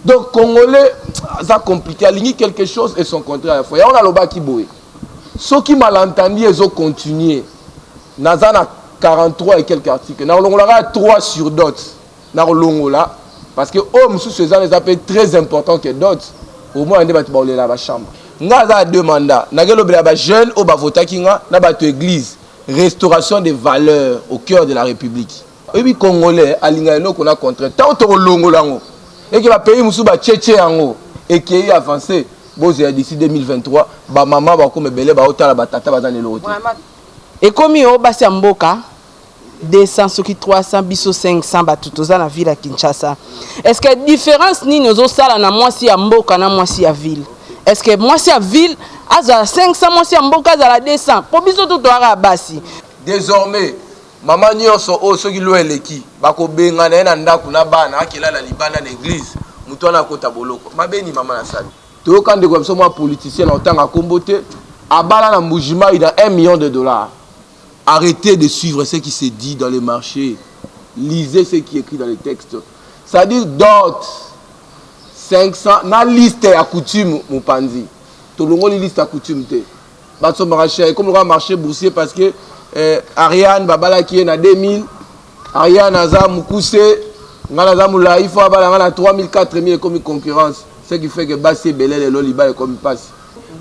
Donc Congolais, ça compliqué. Il y a quelque chose et son contraire à la fois. On a le bas qui boue. Ceux qui malentendus, ils ont continué. Nazana 43 et quelques articles. Nous avons 3 sur d'autres. Nous avons parce que hommes sous ces années appellent très important que d'autres. Au moins, on est dans la chambre. Nous avons 2 mandats. Nous avons des jeunes qui ont voté dans l'église. Restauration des valeurs au cœur de la République. Et puis, Congolais, à l'Ingano qu'on a contre. Tant que longo lango. Et que le pays Moussouba Tchétché ango. Et qui est avancé. D'ici 2023, maman va comme belé, va autant la batata va dans les lots. Et comme il y a Mboka, 200, 300, 500 batutos dans la ville à Kinshasa. Est-ce que la différence ni nous autres ça na moi si à Mboka na moi si à ville? Est-ce que moi si à ville, à 500 moi si à Mboka à 200? Pour biso tout à basi. Désormais, maman nyonso o ceux qui louent l'équipe, bako benga na ndaku na bana akela la libana l'église, muto na kota boloko. Mabeni maman na sali. Tout quand de comme ça moi politicien en tant à comboter, à bala na Mujima il a $1 million. Arrêtez de suivre ce qui se dit dans les marchés. Lisez ce qui est écrit dans les textes. Ça dit d'autres 500 na liste à coutume mon panzi. Tout le monde liste à coutume te. Batso marché comme le marché boursier parce que Ariane babala qui est na 2000, Ariane Aza Mukuse, ngala Moula il faut abala na 3000 4000 comme concurrence. Ce qui fait que Bassi Belé et Loliba est comme il passe.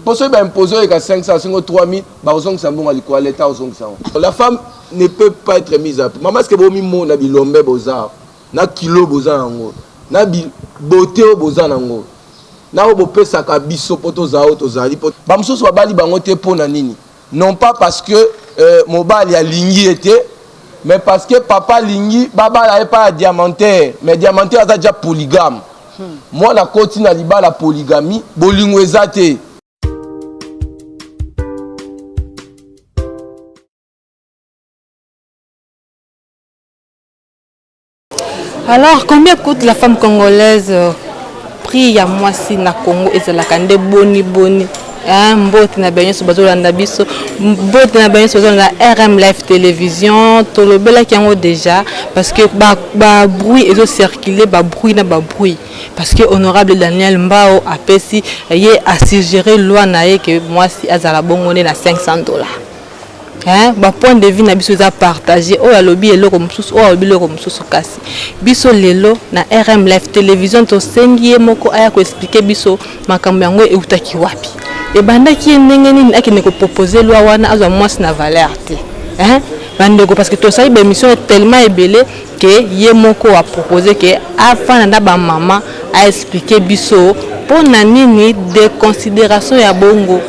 Pour ceux qui imposent avec 500, 3000, la femme ne peut pas être mise à prix. Maman, est-ce que vous avez mis mon bilombe bozar, na kilo bozar nango, na beauté bozar nango, na obope sakabiso poto zao to zali poto. Bamso so bali bangote po na nini. Non pas parce que mobali a lingi était, mais parce que papa lingi baba n'avait pas diamantaire, mais diamantaire a déjà polygame. Moi la continue à liba la polygamie, bolingo ezate. Alors, combien coûte la femme congolaise prix à moi si na Congo et la kande boni boni mbote na benyo so bazolanda biso mbote na benyo so bazolanda RM Live Télévision to le bela ki yango déjà parce que ba bruit ezo circuler ba bruit na ba bruit parce que honorable Daniel Mbao apesi yé assigérer loi na ye que moi si azala bongone na $500. Ba point de vue na biso za partager o ya lobby eloko mususu o ya biloko mususu kasi biso lelo na RM Live Télévision to sengi moko aya ko expliquer biso makambo yango eutaki wapi e banda ki ndenge nini akine ko proposer loi wana azwa mwasi na valeur te bandeko parce que to ça émission est tellement ébélé que ye moko a proposer que afin na ba maman a expliquer biso pour na nini de considération ya bongo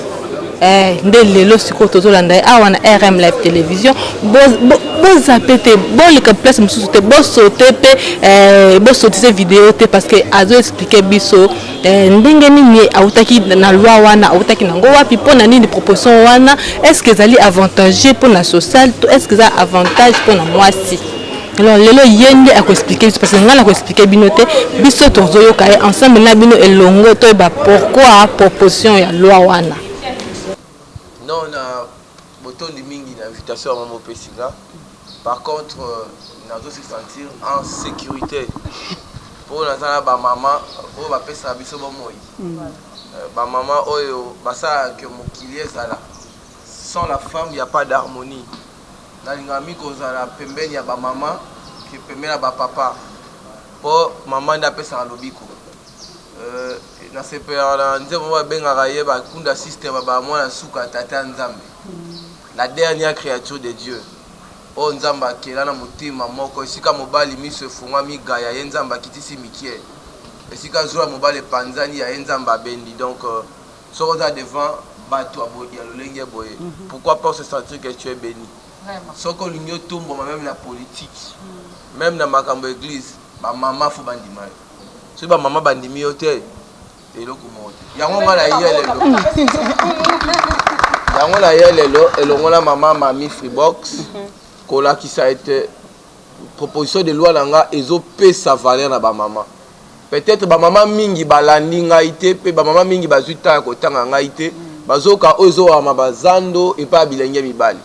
nde lelo siko tozolanda awa na RM Live Télévision bo zapete bo le place mususu te bo sauter pe bo sauter vidéo te parce que azo expliquer biso ndenge nini autaki na loi wana autaki nango wapi pona nini proposition wana est-ce que zali avantageux pour la sociale est-ce que ça avantage pour na mwasi. Alors lelo yende a ko expliquer parce que ngala ko expliquer binote biso tozoyo ka ensemble na bino elongo to ba pourquoi proposition ya loi wana. Non, on a beaucoup de mingi d'invitation à mon Pessinga. Par contre, on a se sentir en sécurité. Pour nous, maman, pour la peste à biso moi. Maman, ça que mon kilier ça là. Sans la femme, il n'y a pas d'harmonie. Dans les amis qu'on a la pembe, il y a ba maman qui pembe la ba papa. Pour maman n'a pas ça lobiko. Na sepera nzembo ba benga ye ba kunda system ba mwana suka tata nzambe la dernière créature de Dieu o nzamba kela na mutima moko esika mobali miso funga migaya ye nzamba kitisi mikie esika zura mobali panzani ya nzamba bendi donc soroza devant bato abodi ya lolenge boye pourquoi pas se sentir que tu es béni soko linyo tumbo même la politique même na makambo église ba maman fo bandima so ba maman bandimi yote eloko moto yango ngala yelelo yango la yelelo elongo la maman mami Freebox kola qui ça a été proposition de loi langa ezo pesa valeur na ba maman peut-être ba maman mingi balandi ngaite pe ba maman mingi bazuta ko tanga ngaite bazoka ozo ama bazando et pas bilenge mibali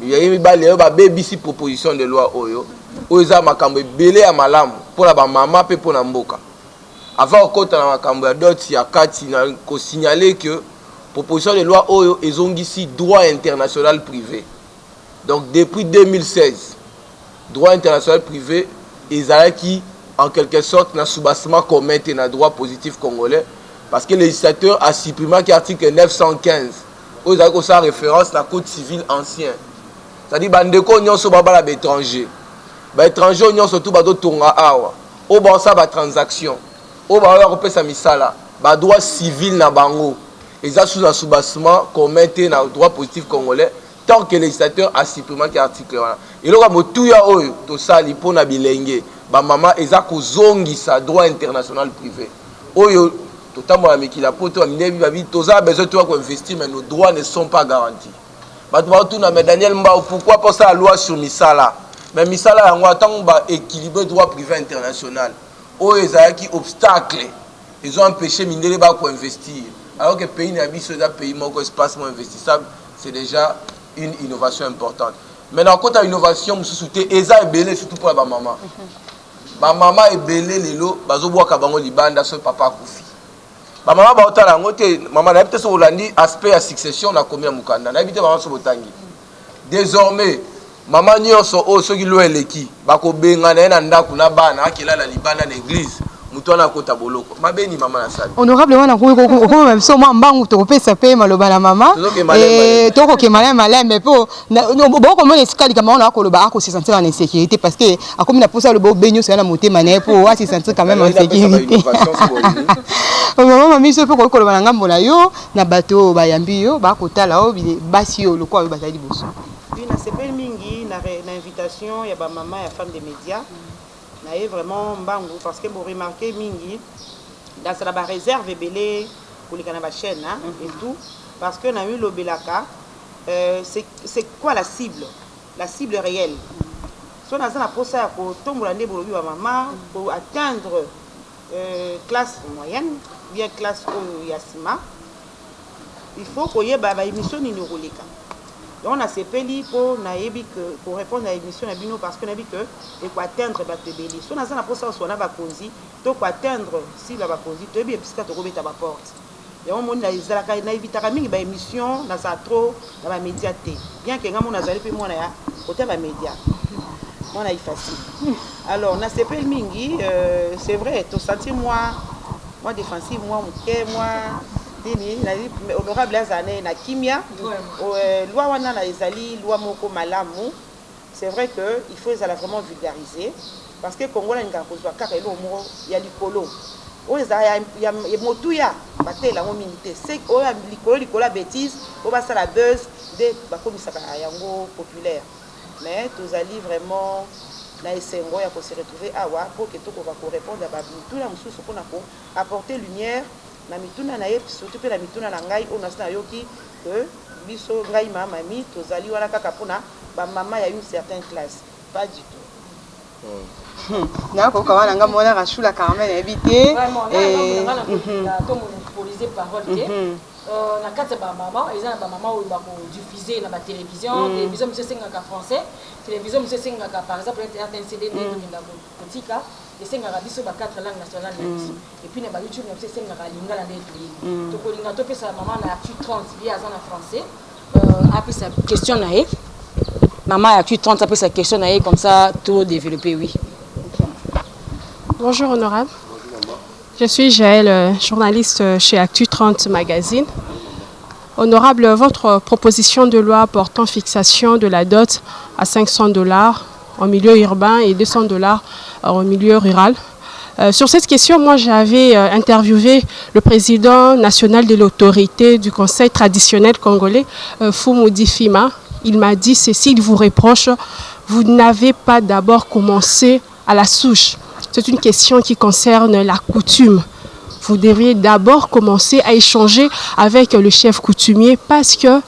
yeyi mibali yo ba baby si proposition de loi oyo oza makambo belé ya malamu pour la ba maman pe pour na mboka. avant okota na makambo ya dot ya kati na ko signaler que proposition de loi oyo ezongisi droit international privé. Donc depuis 2016 droit international privé ezalaki en quelque sorte na soubassement commun na droit positif congolais parce que le législateur a supprimé l'article 915 où il y a référence à la code civil ancien. C'est-à-dire bandeko nyonso babala ba étranger. Ba étranger nyonso tout ba do tonga awa. O ba sa ba transaction. O ba repesa misala. Ba droit civil na bango. Et ça sous un soubassement commun na droit positif congolais tant que le législateur a supprimé l'article là. Et là motuya oyo to sali pona bilenge. Ba mama eza ko zongisa droit international privé. Oyo totalement ameki la poto aminebi babi toza besoin toi ko investir mais nos droits ne sont pas garantis. Mais Daniel Mbao, pourquoi pas ça la loi sur Misala? Mais Misala, on attend équilibrer le droit privé international. Oh, ils ont qui obstacle. Ils ont empêché Mindele pour investir. Alors que le pays n'a pas pays espace investissable, c'est déjà une innovation importante. Maintenant, quand tu as une innovation, Eza est belé surtout pour la maman. Ma maman est belé, les lots, bazoboa kabango libanda, son papa Koufi. Ma maman ba otala ngote maman na peut-être Holandi aspect à succession na combien mukanda na habité maman so botangi désormais maman nyonso o soki lo eleki bako benga na ndako na bana akela la libanda na église mutu na kota boloko mabeni maman na sali honorable wana ko même so mbangu to pesa pe maloba na maman to ko ke malem mais po boko mona esika kama on a ko loba ko se sentir en insécurité parce que akomi na posa le bo benyo so na motema na po wa se sentir quand même en sécurité. Maman miso pe ko loba na ngambo na yo na bato bayambi yo ba ko tala o basi yo lokwa yo bazali boso. Oui, na sepel mingi na invitation ya ba maman ya femme des médias. Na vraiment mbangu parce que vous remarquez mingi dans la réserve belé pour les canaux chaîne et tout parce que na eu le belaka c'est quoi la cible réelle so na za na posa ko tombola ndé bolobi ba maman pour atteindre classe moyenne bien classe yasima il faut qu'on y ait ba émission ni roleka. Donc on a sepeli pour répondre à l'émission na bino parce que na dit que et pour atteindre ba tebeli so na za na posa so na ba konzi to pour atteindre si la ba konzi to bien puisque to robeta ba porte et on moni na izalaka na évitaka mingi ba émission na za trop na ba média té bien que ngamo na zali pe mona ya côté ba média on a facile alors na sepeli mingi c'est vrai to sentir moi défensif moi honorable azane na kimia loi wana na ezali loi moko malamu c'est vrai que il faut la vraiment vulgariser parce que Congo la ngaka kozwa kaka elo moko ya likolo o eza ya motuya batela ngo minité c'est o ya likolo bêtise o ba sala buzz de bakomisaka yango populaire mais tozali vraiment na esengo ya ko se retrouver awa pour que to ko répondre à babituna mususu pona ko apporter lumière na mituna na ye surtout pe na mituna na ngai on a yoki que biso ngai mami tozali wana kaka pona ba mama ya une certaine classe pas du tout na ko kawana ngamona rachula Carmen habité et comme monopoliser parole na kati ba mama ils ont ba mama où ba ko diffuser na ba télévision monsieur sengaka français télévision monsieur sengaka par exemple un CD de kotika et sengaka biso ba quatre langues nationales et puis na ba YouTube monsieur sengaka lingala ndeto to ko linga to pesa mama na actu 30 bien en français après sa question na e maman actu 30 après sa question na e comme ça tout développer oui. Bonjour honorable. Je suis Jaël, journaliste chez Actu 30 Magazine. Honorable, votre proposition de loi portant fixation de la dot à $500 en milieu urbain et $200 en milieu rural. Sur cette question, moi j'avais interviewé le président national de l'autorité du conseil traditionnel congolais, Fumudi Fima. Il m'a dit ceci, il vous reproche, vous n'avez pas d'abord commencé à la souche. C'est une question qui concerne la coutume. Vous devriez d'abord commencer à échanger avec le chef coutumier parce que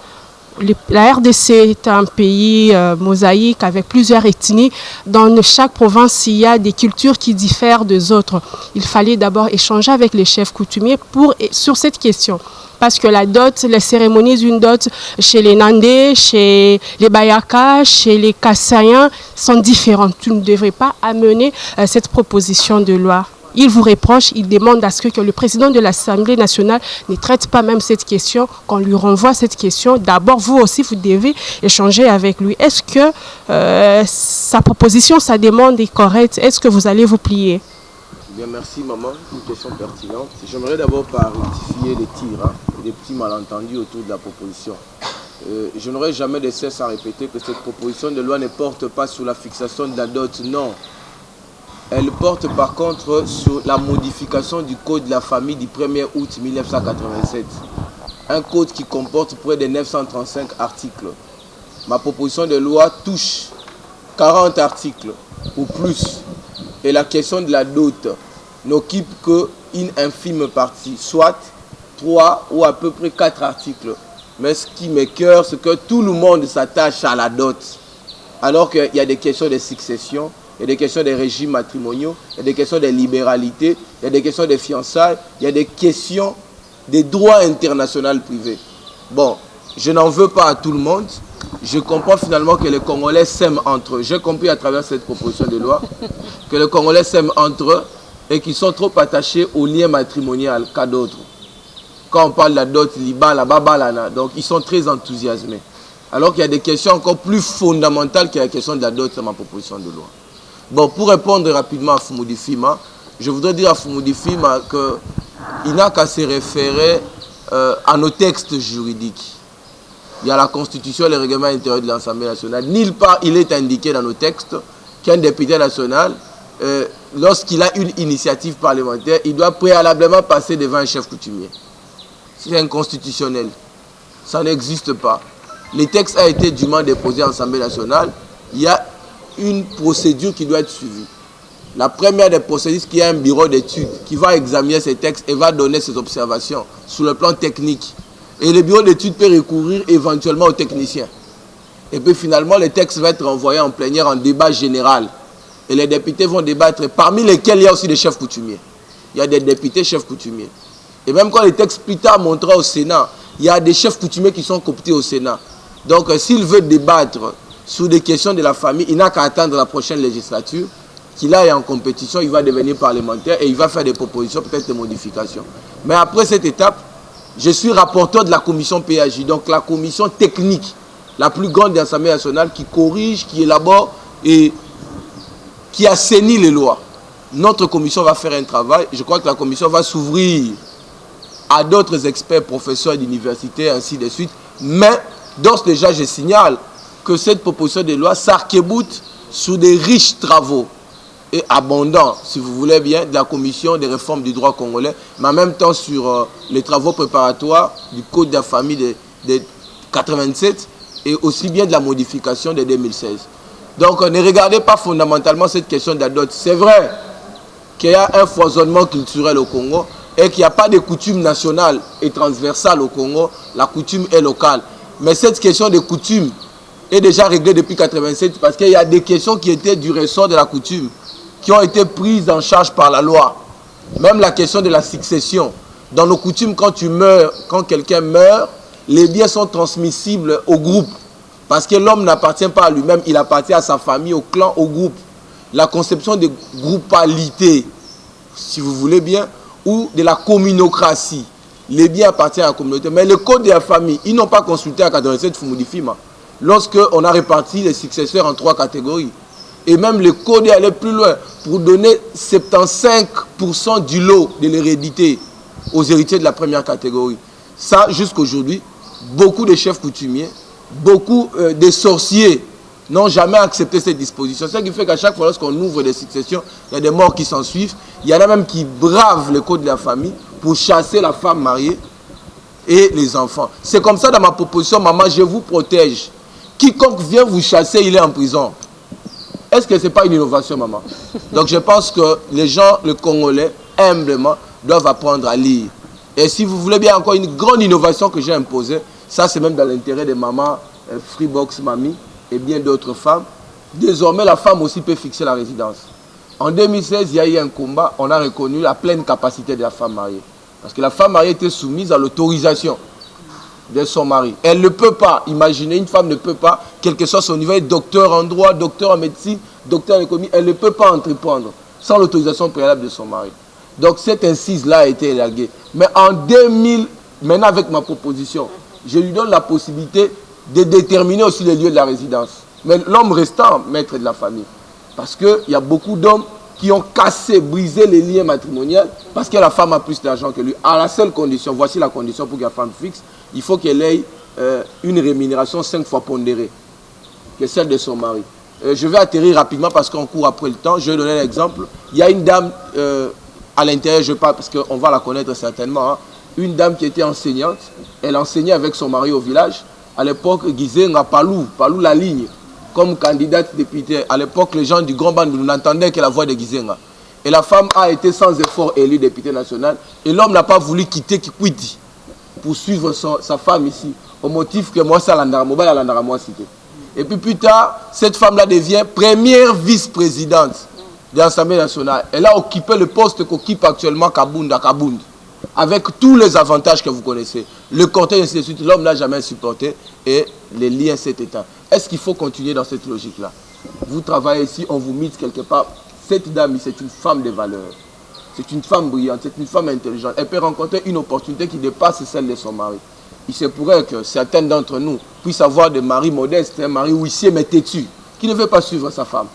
la RDC est un pays mosaïque avec plusieurs ethnies. Dans chaque province, il y a des cultures qui diffèrent des autres. Il fallait d'abord échanger avec les chefs coutumiers sur cette question. Parce que la dot, les cérémonies d'une dot chez les Nandais, chez les Bayaka, chez les Kassaïens sont différentes. Tu ne devrais pas amener cette proposition de loi. il vous reproche, il demande à ce que le président de l'Assemblée nationale ne traite pas même cette question, qu'on lui renvoie cette question. D'abord, vous aussi, vous devez échanger avec lui. Est-ce que sa proposition, sa demande est correcte? Est-ce que vous allez vous plier? Bien, merci maman, une question pertinente. J'aimerais d'abord pas rectifier les tirs, des petits malentendus autour de la proposition. Je n'aurai jamais de cesse à répéter que cette proposition de loi ne porte pas sur la fixation de la dot, non. Elle porte par contre sur la modification du code de la famille du 1er août 1987. Un code qui comporte près de 935 articles. Ma proposition de loi touche 40 articles ou plus. Et la question de la dot n'occupe qu'une infime partie, soit 3 ou à peu près 4 articles. Mais ce qui m'écoeure, c'est que tout le monde s'attache à la dot. Alors qu'il y a des questions de succession, il y a des questions de régimes matrimoniaux, il y a des questions de libéralité, il y a des questions de fiançailles, il y a des questions des droits internationaux privés. Bon, je n'en veux pas à tout le monde. Je comprends finalement que les Congolais s'aiment entre eux. J'ai compris à travers cette proposition de loi que les Congolais s'aiment entre eux et qu'ils sont trop attachés au lien matrimonial qu'à d'autres. Quand on parle de la dot, l'ibala, babalana, donc ils sont très enthousiasmés. Alors qu'il y a des questions encore plus fondamentales que la question de la dot dans ma proposition de loi. Bon, pour répondre rapidement à Foumoudi Fima, je voudrais dire à Foumoudi Fima qu'il n'a qu'à se référer à nos textes juridiques. Il y a la Constitution et le règlement intérieur de l'Assemblée nationale. Nulle part il est indiqué dans nos textes qu'un député national, lorsqu'il a une initiative parlementaire, il doit préalablement passer devant un chef coutumier. C'est inconstitutionnel. Ça n'existe pas. Le texte a été dûment déposé à l'Assemblée nationale. Il y a une procédure qui doit être suivie. La première des procédures, c'est qu'il y a un bureau d'études qui va examiner ces textes et va donner ses observations sur le plan technique. Et le bureau d'études peut recourir éventuellement aux techniciens. Et puis finalement, le texte va être envoyé en plénière en débat général. Et les députés vont débattre, parmi lesquels il y a aussi des chefs coutumiers. Il y a des députés chefs coutumiers. Et même quand le texte plus tard montrera au Sénat, il y a des chefs coutumiers qui sont cooptés au Sénat. Donc s'il veut débattre sur des questions de la famille, il n'a qu'à attendre la prochaine législature, qu'il aille en compétition, il va devenir parlementaire et il va faire des propositions, peut-être des modifications. Mais après cette étape, je suis rapporteur de la commission PAJ, donc la commission technique, la plus grande de l'Assemblée nationale, qui corrige, qui élabore et qui assainit les lois. Notre commission va faire un travail. Je crois que la commission va s'ouvrir à d'autres experts, professeurs d'université, ainsi de suite. Mais, d'ores déjà, je signale que cette proposition de loi s'arc-boute sur des riches travaux et abondants, si vous voulez bien, de la commission des réformes du droit congolais, mais en même temps sur les travaux préparatoires du Code de la famille de 87 et aussi bien de la modification de 2016. Donc, ne regardez pas fondamentalement cette question de la dot. C'est vrai qu'il y a un foisonnement culturel au Congo et qu'il n'y a pas de coutume nationale et transversale au Congo. La coutume est locale. Mais cette question de coutume est déjà réglée depuis 87 parce qu'il y a des questions qui étaient du ressort de la coutume, qui ont été prises en charge par la loi. Même la question de la succession. Dans nos coutumes, quand tu meurs, quand quelqu'un meurt, les biens sont transmissibles au groupe. Parce que l'homme n'appartient pas à lui-même, il appartient à sa famille, au clan, au groupe. La conception de groupalité, si vous voulez bien, ou de la communocratie. Les biens appartiennent à la communauté. Mais le code de la famille, ils n'ont pas consulté à 87 Foumoudi Fima. Lorsqu'on a réparti les successeurs en 3 catégories. Et même le code est allé plus loin pour donner 75% du lot de l'hérédité aux héritiers de la première catégorie. Ça, jusqu'aujourd'hui, beaucoup de chefs coutumiers, beaucoup de sorciers n'ont jamais accepté cette disposition. C'est ce qui fait qu'à chaque fois, lorsqu'on ouvre des successions, il y a des morts qui s'en suivent. Il y en a même qui bravent le code de la famille pour chasser la femme mariée et les enfants. C'est comme ça dans ma proposition, maman, je vous protège. Quiconque vient vous chasser, il est en prison. Est-ce que ce n'est pas une innovation, maman? Donc je pense que les gens, les Congolais, humblement, doivent apprendre à lire. Et si vous voulez bien encore une grande innovation que j'ai imposée, ça c'est même dans l'intérêt des mamans, Freebox Mamie et bien d'autres femmes. Désormais, la femme aussi peut fixer la résidence. En 2016, il y a eu un combat, on a reconnu la pleine capacité de la femme mariée. Parce que la femme mariée était soumise à l'autorisation de son mari. Elle ne peut pas, imaginez, une femme ne peut pas, quel que soit son niveau, docteur en droit, docteur en médecine, docteur en économie, elle ne peut pas entreprendre. sans l'autorisation préalable de son mari. Donc cette incise-là a été élaguée. Mais en 2000, maintenant avec ma proposition, je lui donne la possibilité de déterminer aussi les lieux de la résidence. Mais l'homme restant maître de la famille. Parce qu'il y a beaucoup d'hommes qui ont cassé, brisé les liens matrimoniaux parce que la femme a plus d'argent que lui. À la seule condition, voici la condition pour que la femme fixe, il faut qu'elle ait une rémunération 5 fois pondérée que celle de son mari. Je vais atterrir rapidement parce qu'on court après le temps. Je vais donner un exemple. Il y a une dame à l'intérieur, je parle parce qu'on va la connaître certainement, hein. Une dame qui était enseignante. Elle enseignait avec son mari au village. À l'époque, Gizenga Palou la ligne, comme candidate députée. À l'époque, les gens du Grand Band n'entendaient que la voix de Gizenga. Et la femme a été sans effort élue députée nationale. Et l'homme n'a pas voulu quitter Kikwiti pour suivre sa femme ici. Au motif que moi, ça l'andara moi cité. Et puis plus tard, cette femme-là devient première vice-présidente de l'Assemblée nationale. Elle a occupé le poste qu'occupe actuellement Kabound, avec tous les avantages que vous connaissez. Le cortège, ainsi de suite, l'homme n'a jamais supporté et les liens s'est éteints. Est-ce qu'il faut continuer dans cette logique-là? Vous travaillez ici, on vous mise quelque part. Cette dame, c'est une femme de valeur. C'est une femme brillante, c'est une femme intelligente. Elle peut rencontrer une opportunité qui dépasse celle de son mari. Il se pourrait que certains d'entre nous puissent avoir des maris modestes, un mari huissier mais têtu, qui ne veut pas suivre sa femme.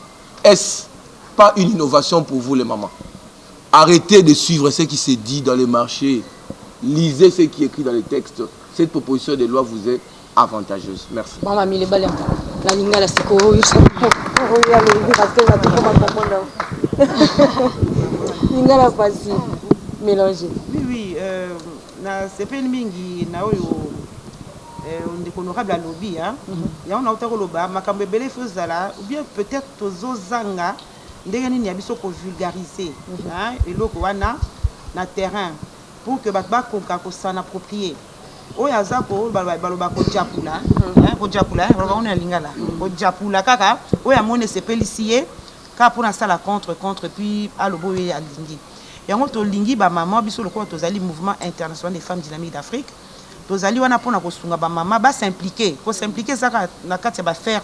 Est-ce pas une innovation pour vous les mamans? Arrêtez de suivre ce qui se dit dans les marchés. Lisez ce qui est écrit dans les textes. Cette proposition de loi vous est avantageuse. Merci. Maman, il est balé. La linga la siko. Linga la pasi mélangé. Oui. Na sepeli mingi na oyo ndeko honorable à lobby hein. Ya on a autant loba makambo ebele fozala ou bien peut-être tozozanga ndenge nini ya biso ko vulgariser hein eloko wana na terrain pour que bato bakoka ko s'en approprier. Oyo azako baloba ko japula hein ko japula baloba on lingala ko japula kaka oyo amone sepeli siye ka pour na sala contre puis alobo ye alingi. Yango to lingi ba maman biso le quoi tozali mouvement international des femmes dynamiques d'Afrique tozali wana pona ko sunga ba maman ba s'impliquer ça na kati ba faire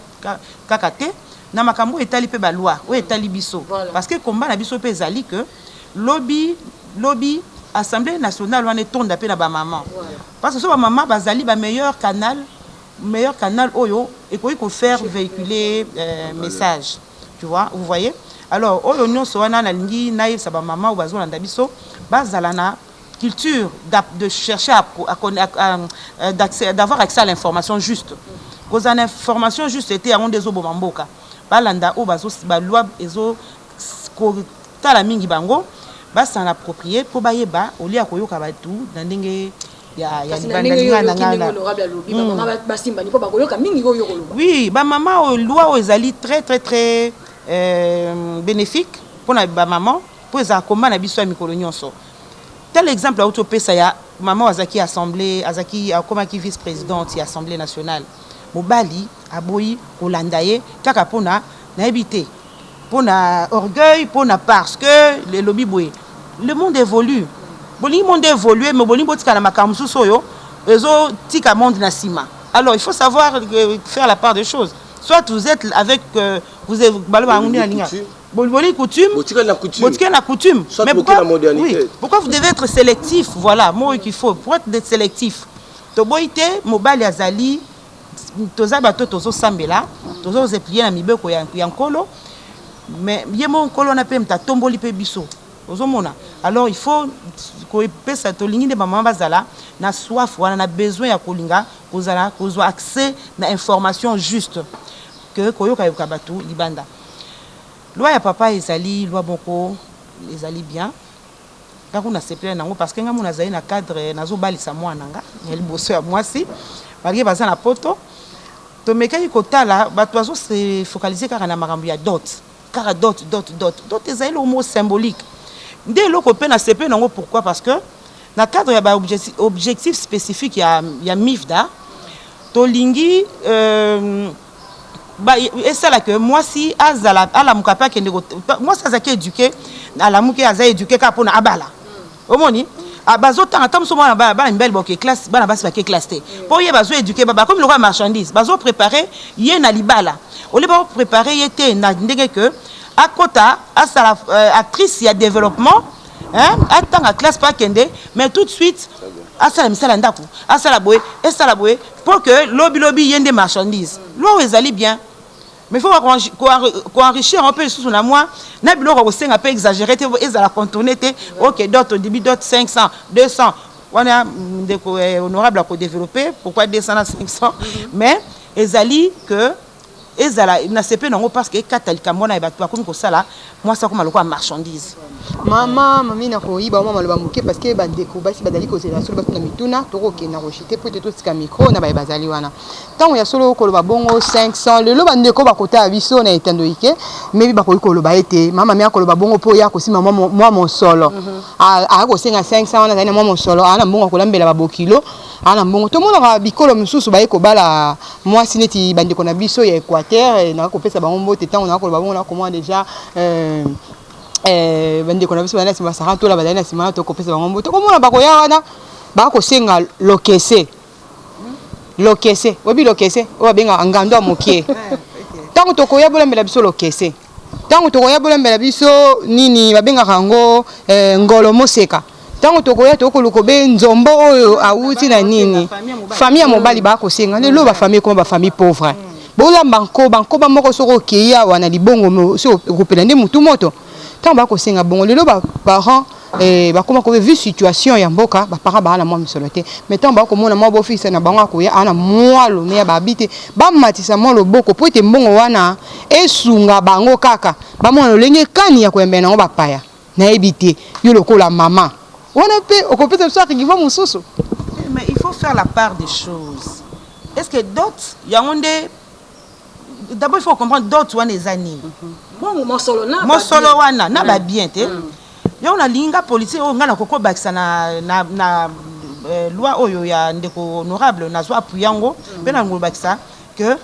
kakate na makambo etali pe ba loi o etali biso parce que combat na biso pe ezali que lobby assemblée nationale wana tonda pe na ba maman parce que so ba maman bazali ba meilleur canal oyo et ko faire véhiculer message, tu vois, vous voyez. Alors, oyo nyonso wana na lingi na yesa ba maman ou bazo landa biso bazala na culture de chercher d'avoir accès à l'information juste. Cause en information juste était avant des obomamboka. Balanda o bazo ba loi ezo ko tala mingi bango ba s'en approprier pour bayeba au lieu akoyoka batu na ndenge ya oui, ba maman o loi o ezali très bénéfique pour la maman pour les combat na biso ya mikolo nyonso. Tel exemple à autopesa ya maman azaki assemblée azaki comme qui vice-présidente ya assemblée nationale mobali aboyi olandaye kaka pona na ebité pona orgueil pona parce que le lobby boy le monde évolue bolingi monde évolue mais bolingi botika na makambo soyo ezo tika monde na sima. Alors il faut savoir faire la part des choses. Soit vous êtes avec vous êtes coutume, mais pourquoi vous devez être sélectif? Voilà, moi qu'il faut pour être sélectif. Toboite mobali azali toza bato tozo sambela tozo zeplier na mibeko ya nkolo mais yemo nkolo na pe mta tomboli pe biso ozomona. Alors il faut ko pesa to lingi de maman bazala na soif wana na besoin ya kolinga kozala kozwa accès na information juste que koyoka yoka batu libanda. Loi ya papa ezali loi boko ezali bien kako na sepele nango parce que nga mona zali na cadre nazo balisa mwana nga ya liboso ya mwasi baliye baza na poto to mekaki kotala batu azo se focaliser kaka na makambo ya dot kaka dot ezali le mot symbolique nde loko pe na sepele nango. Pourquoi? Parce que na cadre ya ba objectif spécifique ya MIFDA to lingi et ça là que moi si azala ala mukapa kende moi ça zaki éduqué ala muke aza éduqué ka pona abala omoni abazo tanga tam so mona ba mbel boke classe bana basi ba ke classe te po ye bazo éduqué baba comme le roi marchandise bazo préparer ye na libala ole ba préparer ye te na ndenge que à Kota, à sa actrice, il y a développement, hein, attends à classe pas kende, mais tout de suite, à ça la boue, et ça la boue, pour que lobby y ait des marchandises. L'eau est allé bien. Mais il faut enrichir un peu sous la moi. N'a pas un peu exagéré, ils la contourner, ok, d'autres, au début, d'autres 500, 200. On a honorable à développer, pourquoi 200 à 500, mais ils allaient que parce que moi ça comme une marchandise. Maman, mamie na ko iba mama loba muke parce que bandeko basi badali ko zela solo basi na mituna to ko na rochité peut être ska micro na ba bazali wana. Tant ya solo ko loba bongo 500 le loba ndeko ba kota biso na etando ike mais ba ko loba ete mama mi ko loba bongo po ya ko si mama moi mon solo. A ko senga 500 na moi mon solo ana bongo ko lambela ba bokilo ana bongo to mona ba bikolo mususu ba ko bala moi sineti bandeko na biso ya Équateur na ko pesa ba ngombo te tant na ko loba bongo na comment déjà bande kona biso bana sima sara to la badana sima to kopesa bango to komona bakoya wana ba ko senga lokese obi lokese o benga ngando mokie tango to koya bola mbela biso lokese tango to koya bola mbela biso nini babenga kango ngolo moseka tango to koya to koluko be nzombo oyo awuti na nini famille mobali ba ko senga lelo ba famille comme ba famille pauvre bola banko ba moko soko keya wana libongo so kopela ndi mutu moto. Tant ba ko senga bongo lelo ba parents ba koma ko vu situation ya mboka ba parents ba na moi misoloté mais tant ba ko mona moi bo fils na bango ko ya ana moi lo ne ba bité ba matisa mo lo boko po ete mbongo wana esunga bango kaka ba mona lenge kani ya ko embena ngo ba paya na ebité yo lokola maman wana pe okopesa so ki va mususu. Mais il faut faire la part des choses. Est-ce que d'autres yangonde d'abord il faut comprendre d'autres wana les années. Mon solo wana na ba bien te yo na linga politique o ngana koko bakisa na loi oyo ya ndeko honorable na zo apuyango pena ngolo bakisa que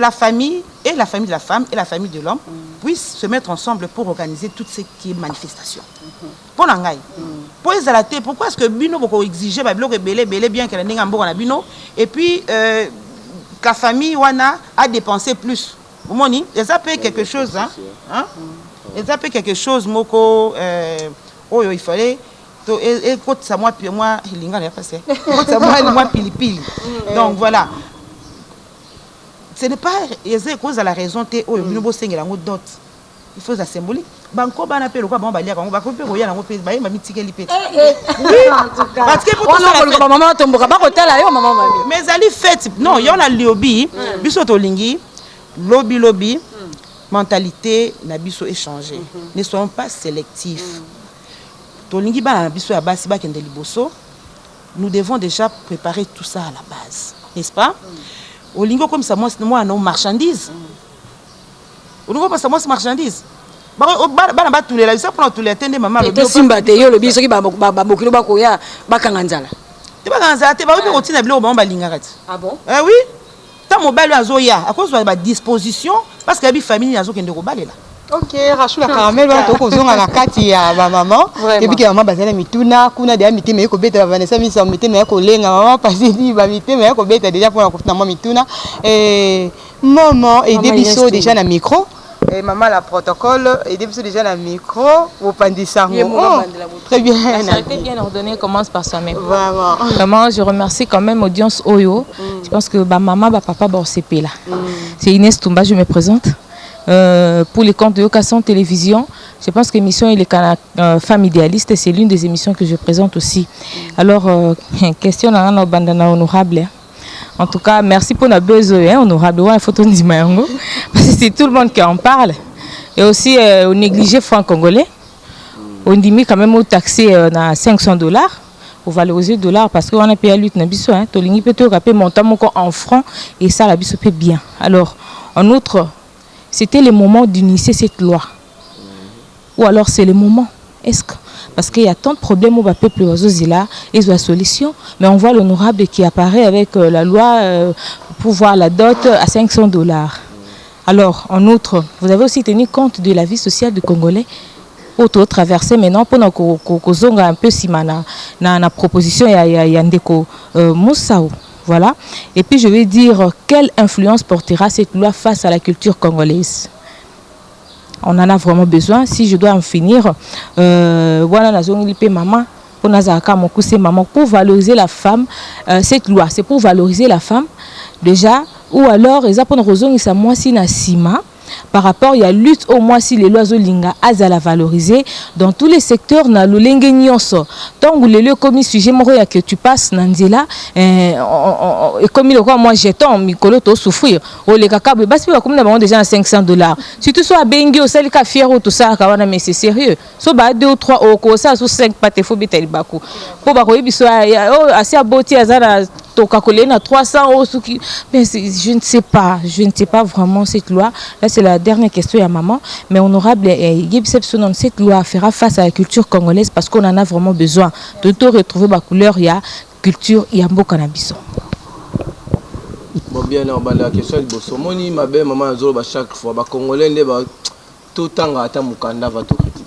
la famille et la famille de la femme et la famille de l'homme puissent se mettre ensemble pour organiser toutes ces manifestations. Pour nangai pour ezalate pourquoi est-ce que bino boko exiger ba bloc belé bien que la ndinga mboko na bino et puis la famille wana a dépensé plus. Moni, ils appellent quelque chose, hein? Ils appellent quelque chose, moko, oh, il fallait. Et quand ça moi, puis moi, il y a passé. Quand ça moi, pili. Donc voilà. Ce n'est pas, ils cause à la raison, oh, nous bossons la dot. Il faut la symbolique. Banco ban appelle quoi, bon, balia, on va couper, on va couper, bah, il m'a mis ticket lipé. Oui, parce que pour ça, maman tombe, pas côté là, maman. Mais ali fait, non, il y en a lobby, bisoto lingi. Lobby, mentalité na biso échangé. Ne soyons pas sélectifs. Tolingi ba na biso ya basi ba kende liboso. Nous devons déjà préparer tout ça à la base, n'est-ce pas? Olingo comme ça moi non marchandise. Olingo pas ça moi marchandise. Ba na tous les ça pour tous les tende maman le simba te yo le biso ki ba mokilo ba koya ba kanganzala. Te ba kanganzala te ba ko kotina bilo ba linga kati. Ah bon? Eh oui. Tant mobile azoya à cause de la disposition parce que la famille azo kende ko balela. OK, Rachou la caramel wana to ko zonga na kati ya ba maman et puis que maman bazana mituna kuna de miteme ko beta Vanessa mi sa miteme ko lenga maman passer di ba miteme ko beta déjà pour la kofina maman mituna maman et débiso déjà na micro et maman la protocole et débiso déjà na micro au pandisango. Très bien. La charité bien ordonnée commence par soi-même. Vraiment. Vraiment, je remercie quand même audience Oyo. Je pense que maman, papa, c'est là. C'est Inès Toumba, je me présente. Pour les comptes de Occasion Télévision, je pense que l'émission Il est Femme Idéaliste, c'est l'une des émissions que je présente aussi. Alors, question à un bandana honorable. En tout cas, merci pour la besoin honorable. Ouais, photo de Mayango. Parce que c'est tout le monde qui en parle. Et aussi, on néglige franc congolais. On dit quand même au taxé à $500. Pour valoriser le dollar parce qu'on a payé à lutte na biso hein tolingi peut rappeler montant en francs et ça la biso paie bien. Alors en outre c'était le moment d'initier cette loi. Ou alors c'est le moment est-ce que parce qu'il y a tant de problèmes au peuple là ils ont la solution mais on voit l'honorable qui apparaît avec la loi pour voir la dot à $500. Alors en outre vous avez aussi tenu compte de la vie sociale du Congolais. Auto traversé maintenant pour kozonga un peu si na proposition ya ndeko Moussao voilà et puis je vais dire quelle influence portera cette loi face à la culture congolaise on en a vraiment besoin. Si je dois en finir, voilà la zone LP maman. Pour valoriser la femme, cette loi, c'est pour valoriser la femme déjà, ou alors ils apprennent raison ils moi si na sima par rapport il y a lutte au moins si les lois zolinga à la valoriser dans tous les secteurs na lolenge nyonso tant que le comme sujet moko ya que tu passes nanzela et comme il quoi moi jeton mikolo to souffrir o le kakabwe basi ba comme na bango déjà à $500 si tu sois bengi au sel ka fier ou tout ça kawana mais c'est sérieux so ba 2 ou 3 au ko ça so 5 pate fo betel bako po ba ko biso assez aboti azana à 300 euros. Mais je ne sais pas vraiment cette loi. Là, c'est la dernière question à maman. Mais honorable, cette loi fera face à la culture congolaise parce qu'on en a vraiment besoin. De tout retrouver ma couleur, il y a culture, il y a un beau cannabis. Bon, bien, on va la question de Bossomoni, ma belle maman, chaque fois, les Congolais, tout le temps, Mukanda va te critiquer.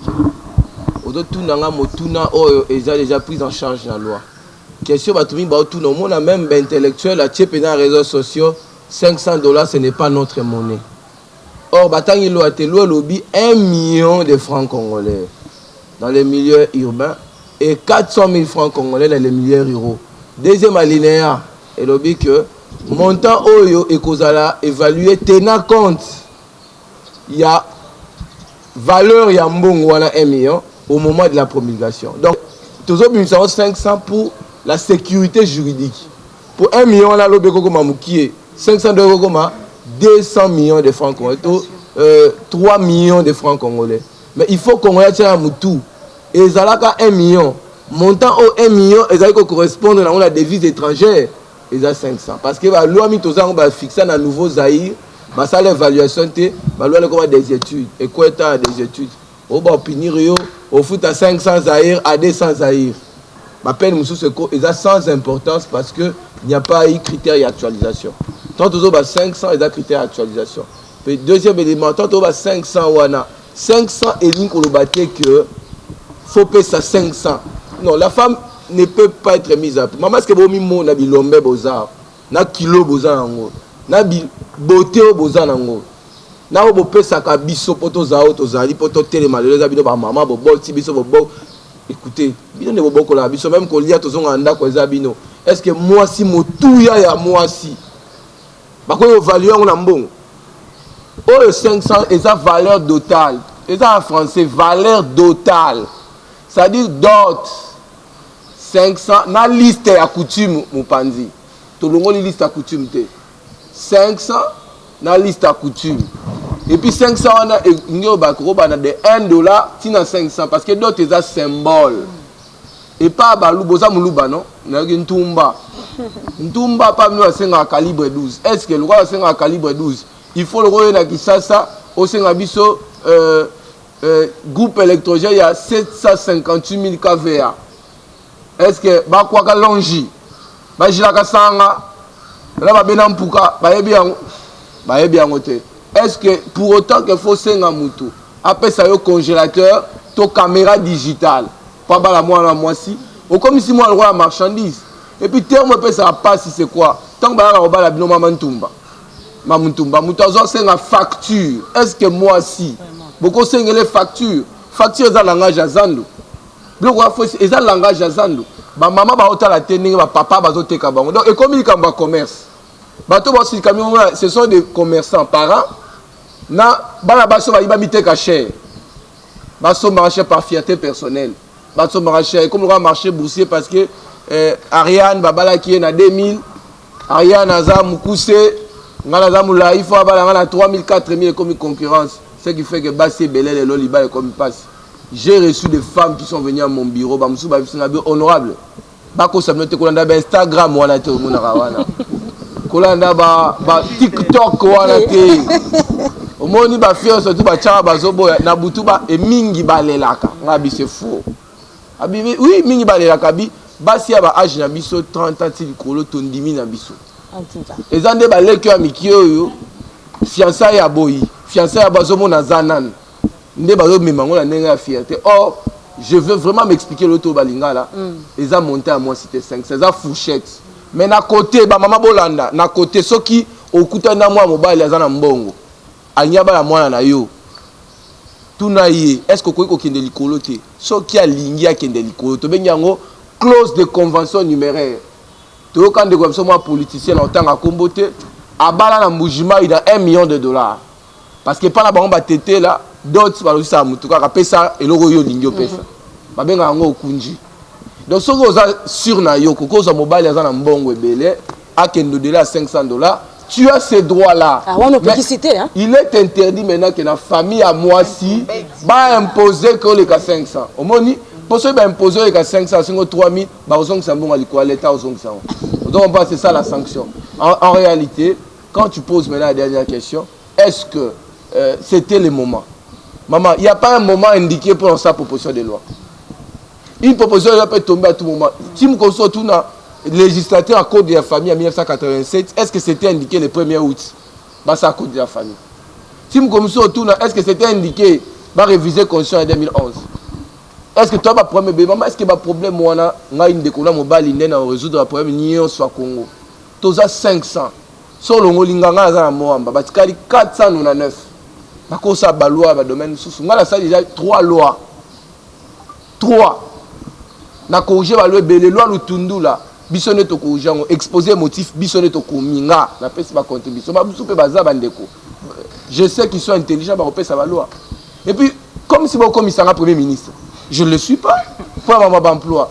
Tout le temps, ils ont déjà pris en charge la loi. Question tout le monde a même intellectuel à tchèper dans les réseaux sociaux $500 ce n'est pas notre monnaie. Or batangi lo atelo lobby 1 million de francs congolais dans les milieux urbains et 400 000 francs congolais dans les milieux ruraux. Deuxième alinéa et lobby que montant oyo et kozala évalué tenant compte il y a valeur ya mbongo wana 1 million au moment de la promulgation. Donc toujours 500 pour la sécurité juridique. Pour 1 million, là, le 500 $, 200 millions de francs congolais, 3 millions de francs congolais. Mais il faut qu'on ait un moutou. Et ça là 1 million. Montant au 1 million, et ça correspond à la devise étrangère. Et ça 500. Parce que la loi va fixer un nouveau Zaïre, ça l'évaluation, la loi des études. Et quoi est des études? On va punir au foot à 500 Zaïre à 200 Zaïre. Ma peine est sans importance parce qu'il n'y a pas eu critère d'actualisation. Tant que 500 et critères d'actualisation. Deuxième élément, tant que 500 500 et ligne qu'on que faut payer ça 500. Non, la femme ne peut pas être mise à prix. Maman, est-ce que vous avez mis na bilombe bozar, na kilo bozar nango, na beauté bozar nango. Na vous payer ça ka biso poto zao to zali poto télé malheureusement bino ba maman bo bol ti biso bo bol. Écoutez, même qu'on lit à tous est-ce que moi si mon tout ya moi si bah quoi valeur on a bon oh 500 et ça valeur totale et ça en français valeur totale ça dit dot 500 na liste à coutume mon panzi tout le monde liste à coutume 500 na liste à coutume. Et puis 500 on a de $1 tina 500 parce que d'autres c'est un symbole. Et pas balou boza muluba non, na ntumba. Ntumba pas nous à calibre 12. Est-ce que le roi c'est à calibre 12? Il faut le roi na Kinshasa au senga biso groupe électrogène il y a 758 000 kVA. Est-ce que ba kwa ka longi? Ba jila ka sanga. Là ba benampuka ba yebi angote. Est-ce que pour autant qu'il faut 5 moutons, après ça, il y a un congélateur, une caméra digitale, pas la moi si, ou comme si moi le roi la marchandise. Et puis, terme ça passe, c'est quoi? Tant que on la bino mamantumba. Mamantumba, moutazo c'est une facture. Est-ce que moi si, beaucoup c'est les factures. Facture c'est le langage à Zando. C'est le langage à Zando. Ma maman va autant la tenir, ma papa va autant te donc et comme il y a un commerce. Ce sont des commerçants parents. Na bala baso ba iba miteka cher. Baso marché par fierté personnelle. Baso marché comme le marché boursier parce que Ariane babala qui est na 2000, Ariane aza mukuse, ngala za mula il faut abala na 3000 4000 comme concurrence. Ce qui fait que Bassi Belel et Loliba comme passe. J'ai reçu des femmes qui sont venues à mon bureau, ba musu ba honorable. Bako samnote ko landa Instagram wana te mona wana. Ko landa ba TikTok wana te. Omoni ba fier surtout ba tchaba bazobo na butu ba e mingi balelaka ngabi c'est faux. Abi oui mingi balelaka bi basi ya ba âge na biso 30 ans ti likolo tondimi na biso. Ezande ba leke amikio yo fiançailles ya boyi fiançailles ya bazomo na zanan nde bazo memango na ndenge ya fierté. Or je veux vraiment m'expliquer l'auto balinga là. Eza monté à moi cité 5 c'est ça fourchette. Mais na côté ba mama bolanda na côté soki okuta na moi mobile ya zana mbongo. Anyaba la mwana na yo tunaye est-ce que koiko kende likolo te soki alingi akende likolo to benyango clause de convention numéraire to quand de comme ça moi politicien en tant akombo te abala na mbujima il a $1 million parce que pas la bango ba tété là d'autres ba aussi mutuka ka pesa eloko yo lingi pesa ba benga ngo okunji donc soki oza sur na yo ko za mobile za na mbongo ebele akende de là $500. Tu as ces droits-là. Ah, on peut citer, hein? Il est interdit maintenant que la famille à moi si va imposer que les 500. Au moins, pour ceux qui imposer les 500, c'est 3000, bah aux ça bon à l'État aux ça. Donc c'est ça la sanction. En réalité, quand tu poses maintenant la dernière question, est-ce que c'était le moment? Maman, il n'y a pas un moment indiqué pour sa proposition de loi. Une proposition de loi peut tomber à tout moment. Si vous consultez tout législateur à code de la famille en 1987, est-ce que c'était indiqué le 1er août? Bah, ça à code de la famille. Si nous commençons autour, est-ce que c'était indiqué bah, réviser la constitution en 2011? Est-ce que toi, problème bébé, maman, est-ce que le problème, on a une découverte mobile, il a résoudre le problème, ni soit Congo. Tous à 500. Sur le Molinganga, il y a 499. Par contre, ça, la loi, le domaine sous. On a déjà 3 lois. 3. On a corrigé la loi, les lois, le tundu là. Bisonne to ko jango exposer motif bisonne to ko minga na pesi ba contribution ba busu pe baza bandeko. Je sais qu'ils sont intelligents ba repesa ba loi. Et puis comme si bon commissaire premier ministre, je ne le suis pas pour maman d'emploi.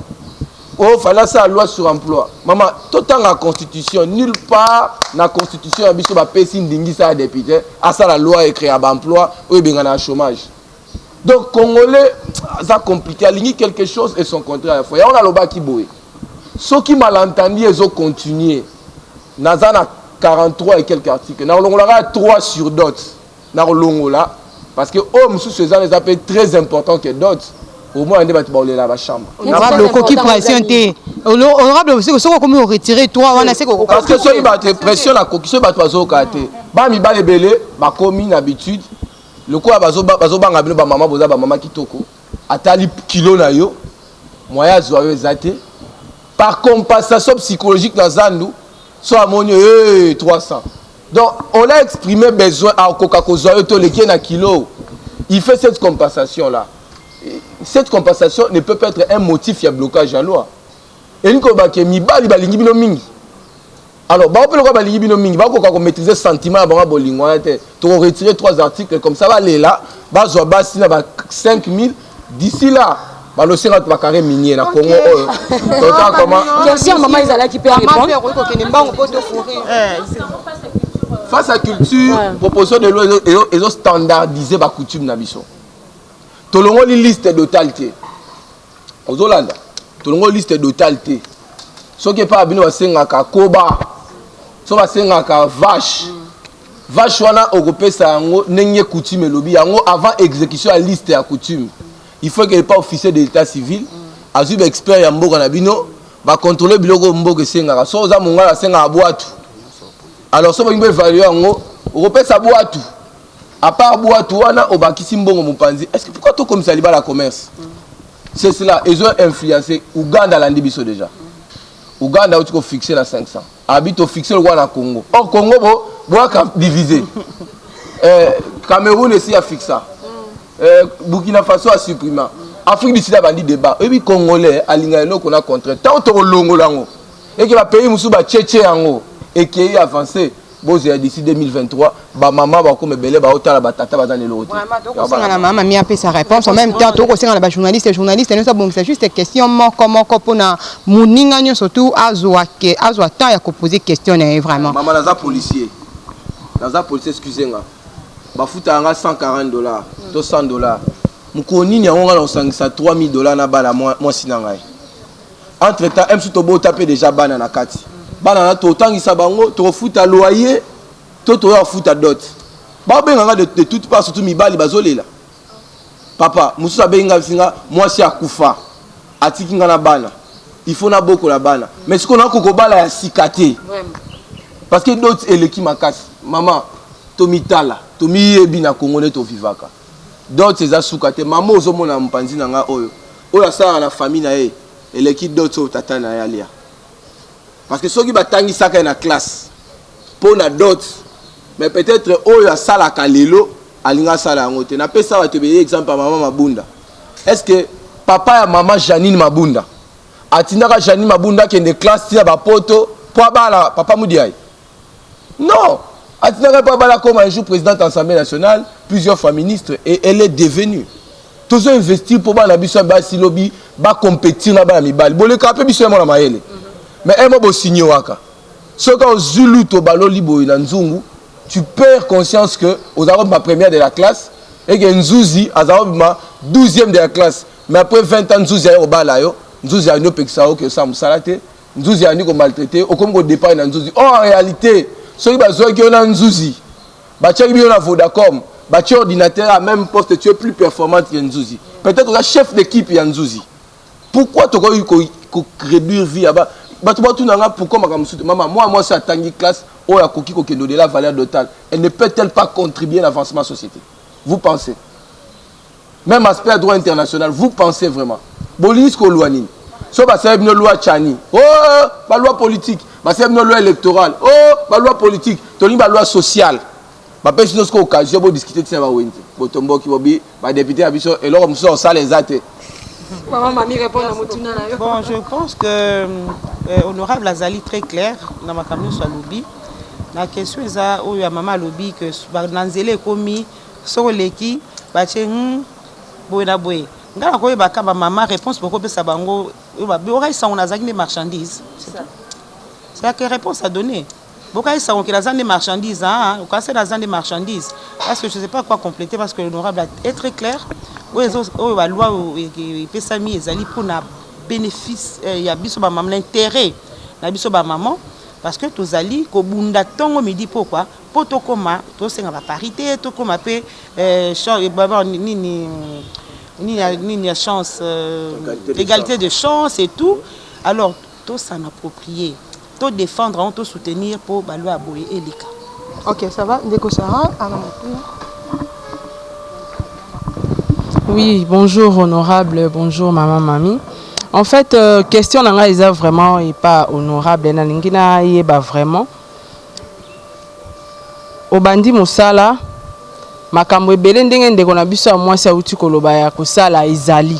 Oh fallait ça loi sur emploi. Maman tout dans la constitution nulle part na constitution ya biso ba pesi ndingi ça député à ça la loi est créée à emploi ou benga na chômage. Donc congolais ça compliqué aligner quelque chose et son contraire à la fois. Ya on a loba ki boye. Ceux qui malentendus, ils ont continué. Nous avons 43 et quelques articles. Nous avons 3 sur d'autres. Nous avons là. Parce que hommes sous ces années, c'est très important que d'autres. Au moins, on débat dans la chambre. Le coquille pression. Honorable, c'est que comme on retire 3, on a c'est que. Parce que ceux qui pression la coquille, ceux qui ont été. Bami bale belé, ba comme d'habitude. Le quoi bazo banga bino ba maman kitoko. Atali kilo na yo. Moya zoyo zate. Par compensation psychologique dans Zandu, soit à 300. Donc, on a exprimé besoin à Coca-Cola, kilo. Il fait cette compensation-là. Cette compensation ne peut pas être un motif de blocage à la loi. Et nous, alors, on va maîtriser le sentiment, on va retirer 3 articles, comme ça va aller là, on va 5 000 d'ici là. Le Sénat va carré minier na Congo. Question maman Isala qui peut répondre. Face à culture, proposition de loi ils ont standardisé la coutume na biso. Tolongo li liste d'autalité. Aux Hollande, tolongo liste d'autalité. Ce qui est pas bino basengaka koba. So basengaka vache. Vache wana okopesa yango ndenge coutume lobi yango avant exécution à liste ya coutume. Il faut qu'il n'y ait pas officier de l'état civil. Azub expert ya mboka na bino va contrôler biloko mboka sengaka. So za monga la senga boatu. Alors so bimbe évaluer yango, opesa boatu. À part boatu wana obakisi mbongo mopanzi. Est-ce que pourquoi to comme ça liba la commerce? C'est cela, ils ont influencé Ouganda landi biso déjà. Ouganda où tu peux fixer la 500. Habite au fixer le roi na Congo. Or Congo bo divisé. Cameroun aussi a fixé. Burkina Faso a supprimé. Afrique du Sud a vendu débat. Et puis Congolais, à l'ingénieur qu'on a contre. Tant que longo lango. Et que le pays Moussouba Tchétché ango. Et qui est avancé. Bon, d'ici 2023, maman va comme belé, va autant la batata va dans les lots. Vraiment, la maman m'a fait sa réponse. En même temps, tout aussi la journaliste et journaliste, c'est juste une question comment qu'on a moninga surtout azwa temps à poser question vraiment. Maman naza policier. Naza policier, excusez-moi. Bafuta anga $140, $200. Mukoni ni on a $3000 na bala moi sinangai. Entre temps, M Sutobo tapé déjà bana na kati. Bana na to tangisa bango to futa loyer, to futa dot. Ba benga de toute part surtout mibali bazolela. Papa, mususa benga singa moi si akufa. Atiki nga na bana. Il faut na boko la bana. Mais ce qu'on a kokobala ya sikate. Parce que d'autres eleki makasi. Maman, tomitala. Tomi ebina Congolais to vivaka. D'autres ces asukate maman ozomona mpanzi nanga oyo. Oyo ça na famille na e eleki d'autres tata na yalia. Parce que ceux qui batangi saka na classe pour na d'autres mais peut-être oyo sala kalelo alinga sala yango te. Napesa bato be exemple ya maman Mabunda. Est-ce que papa et maman Janine Mabunda atindaka Janine Mabunda qui est de classe tia ba poto po bala papa Mudiaï? Non, atindaka pas bala comme un jour présidente de l'Assemblée nationale, plusieurs fois ministre, et elle est devenue. Tous ont investi pour bala biso ba si lobby ba compétir na ba mibali. Bo le kapé biso mo na maele. Mais elle m'a signé waka. Ce quand Zulu to balo libo na nzungu, tu perds conscience que aux arabes ma première de la classe et que Nzouzi aux arabes ma 12e de la classe. Mais après 20 ans Nzouzi a au balayo, Nzouzi a no pexao que ça musalate, Nzouzi a ni ko maltraité, au comme ko départ na Nzouzi. En réalité, ceux qui bazo qui on a Nzouzi, ba tchaki bi on a Vodacom, ba tchaki ordinateur à même poste tu es plus performant que Nzouzi. Peut-être que chef d'équipe ya Nzouzi. Pourquoi tu ko réduire vie là-bas? Pourquoi moi c'est à classe où la coquille qui donne la valeur totale, elle ne peut-elle pas contribuer à l'avancement de la société? Vous pensez? Même aspect droit international, vous pensez vraiment? Bolis ko luanine. So ba c'est une loi Chani. Oh, la loi politique. Ba c'est une loi électorale. Oh, la loi politique. Toni ba loi sociale. Ba pesi nos ko occasion pour discuter de ça ba wente. Botombo ki bobi ba député abiso et là on sort ça les athées. Maman Mami répond à Motuna. Bon, je pense que honorable Azali très clair dans ma campagne sur lobby. La question est à où maman lobby que nanzele komi soroleki bache boena boy. Ngala ko ba ka ba maman réponse pour ko sa bango ba ora ça on a zaki des marchandises. C'est la réponse à donner. Boka ça on que la zone des marchandises hein, ou quand c'est la zone des marchandises parce que je sais pas quoi compléter parce que l'honorable est très clair. La loi pesami ezali pour na bénéfice ya biso ba maman l'intérêt na biso ba maman parce que tozali ko bunda tongo midi pourquoi pour to koma to senga ba parité to koma pe ni chance égalité de chance et tout alors to s'en approprier to défendre to soutenir pour ba loi boye elika. OK, ça va ndeko Sarah. Oui, bonjour honorable, bonjour maman Mami. En fait, question nanga isa vraiment et pas honorable na lingina yeba vraiment. Obandi musala makambo ebele ndenge ndeko na biso moi sa uti koloba ya kosala ezali.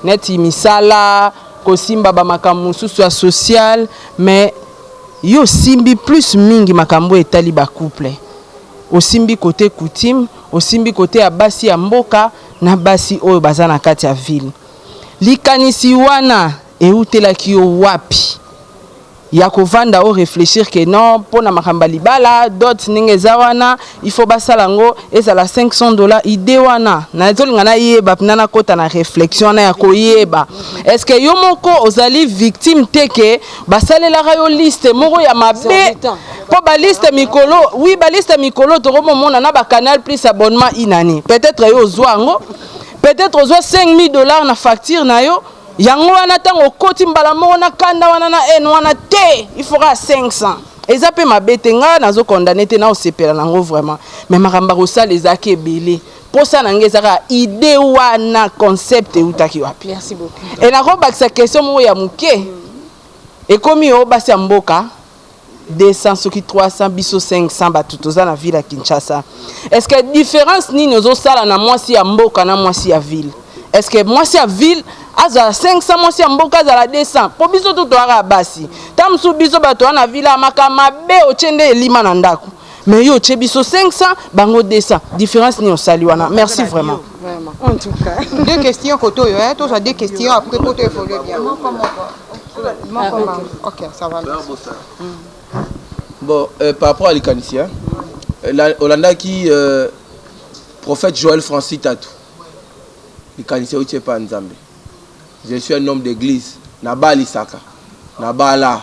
Neti misala kosimba ba makambo susu social mais yo simbi plus mingi makambo etali ba couple. Osimbi côté coutume, osimbi côté ya basi ya mboka na basi oyo baza na kati ya ville. Likanisi wana eutelaki yo wapi ya kovanda o réfléchir que non pona makamba libala dot ninge za wana il faut basala ngo ezala $500 ide wana na zolinga na yeba na kota na réflexion na ya koyeba est-ce que yo moko ozali victime teke basalela yo liste moko ya mabe po ba liste mikolo oui ba liste mikolo to mona na ba canal plus abonnement inani peut-être yo zwango peut-être ozwa $5,000 na facture na yo yango wana tango koti mbala moko na kanda wana na en wana te il faudra 500 eza pe mabete nga nazo condamner te na osepela nango vraiment mais makamba kosala ezaki ebele posa nange ezaka idée wana concept eutaki wapi. Merci beaucoup. Et na kobakisa question moko ya muke ekomi o basi ya mboka 200 soki 300 biso 500 bato toza na ville ya Kinshasa. Est-ce que différence nini ozosala na mwasi ya mboka na mwasi ya ville? Est-ce que mwasi ya ville azala 500 mwasi ya mboka azala 200 po biso to toaka basi tamsu biso bato na ville makama be ochende elima na ndako mais yo che biso 500 bango 200 différence ni osali wana. Merci vraiment. Vraiment. En tout cas. Deux questions koto yo hein, toi ça deux questions après koto il faut le bien. OK, ça va. Bon, par rapport à l'Ikanissia, Olanda qui prophète Joël Francis Tatou. L'Ikanissia ou pas Nzambe. Je suis un homme d'église. Naba Lisaka. Naba la.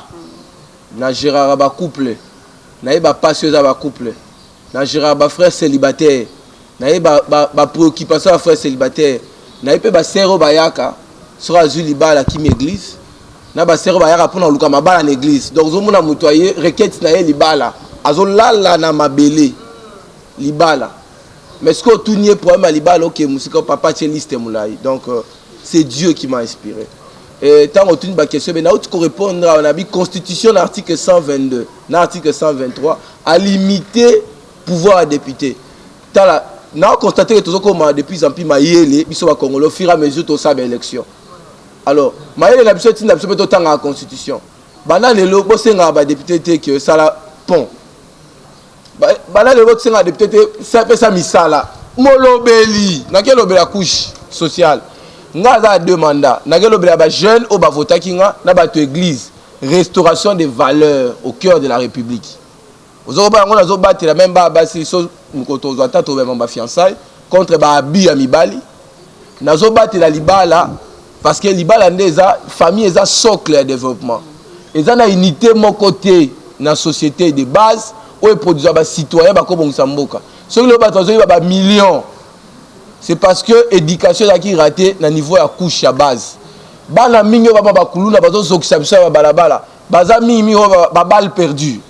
Na Gérard ba couple. Na ba passeuse ba couple. Na Gérard ba frère célibataire. Na ba préoccupation à frère célibataire. Na pe ba sero bayaka. Sera Zuli bala qui m'église. Na ba sero bayaka pour na luka mabala na église. Donc zo mona mutoyer requête na ye libala. Azo lala na mabele. Libala. Mais ce que tout n'y est problème à libala OK musika papa tient liste moulai. Donc c'est Dieu qui m'a inspiré. Et tant que tu as une question, mais tu répondre à la Constitution, l'article 122, l'article 123, à limiter pouvoir à député. n'a constaté que tout comme depuis en plus maïele biso ba Congolais au fur et à mesure tout ça élection. Alors maïele la biso tinda biso peut temps la constitution. Bana lelo bo senga ba député que ça la pont. Bana lelo senga député ça fait ça misala. Molobeli na ke lobela couche sociale. Nga za deux mandats. Na ke lobela ba jeune au ba vota kinga na ba to église. Restauration des valeurs au cœur de la République. Vous avez battu la même base contre Babi Amibali. Nous avons battu la Libala parce que Libala est une famille, est un socle de développement. Ils ont une unité mon côté dans la société de base où ils produisent des citoyens comme Samboka. Ceux qui ont des millions, c'est parce que l'éducation est ratée à niveau de la couche à base. Bana minyo baba bakuluna bazo zokisabisa balabala baza mimi ba balle perdue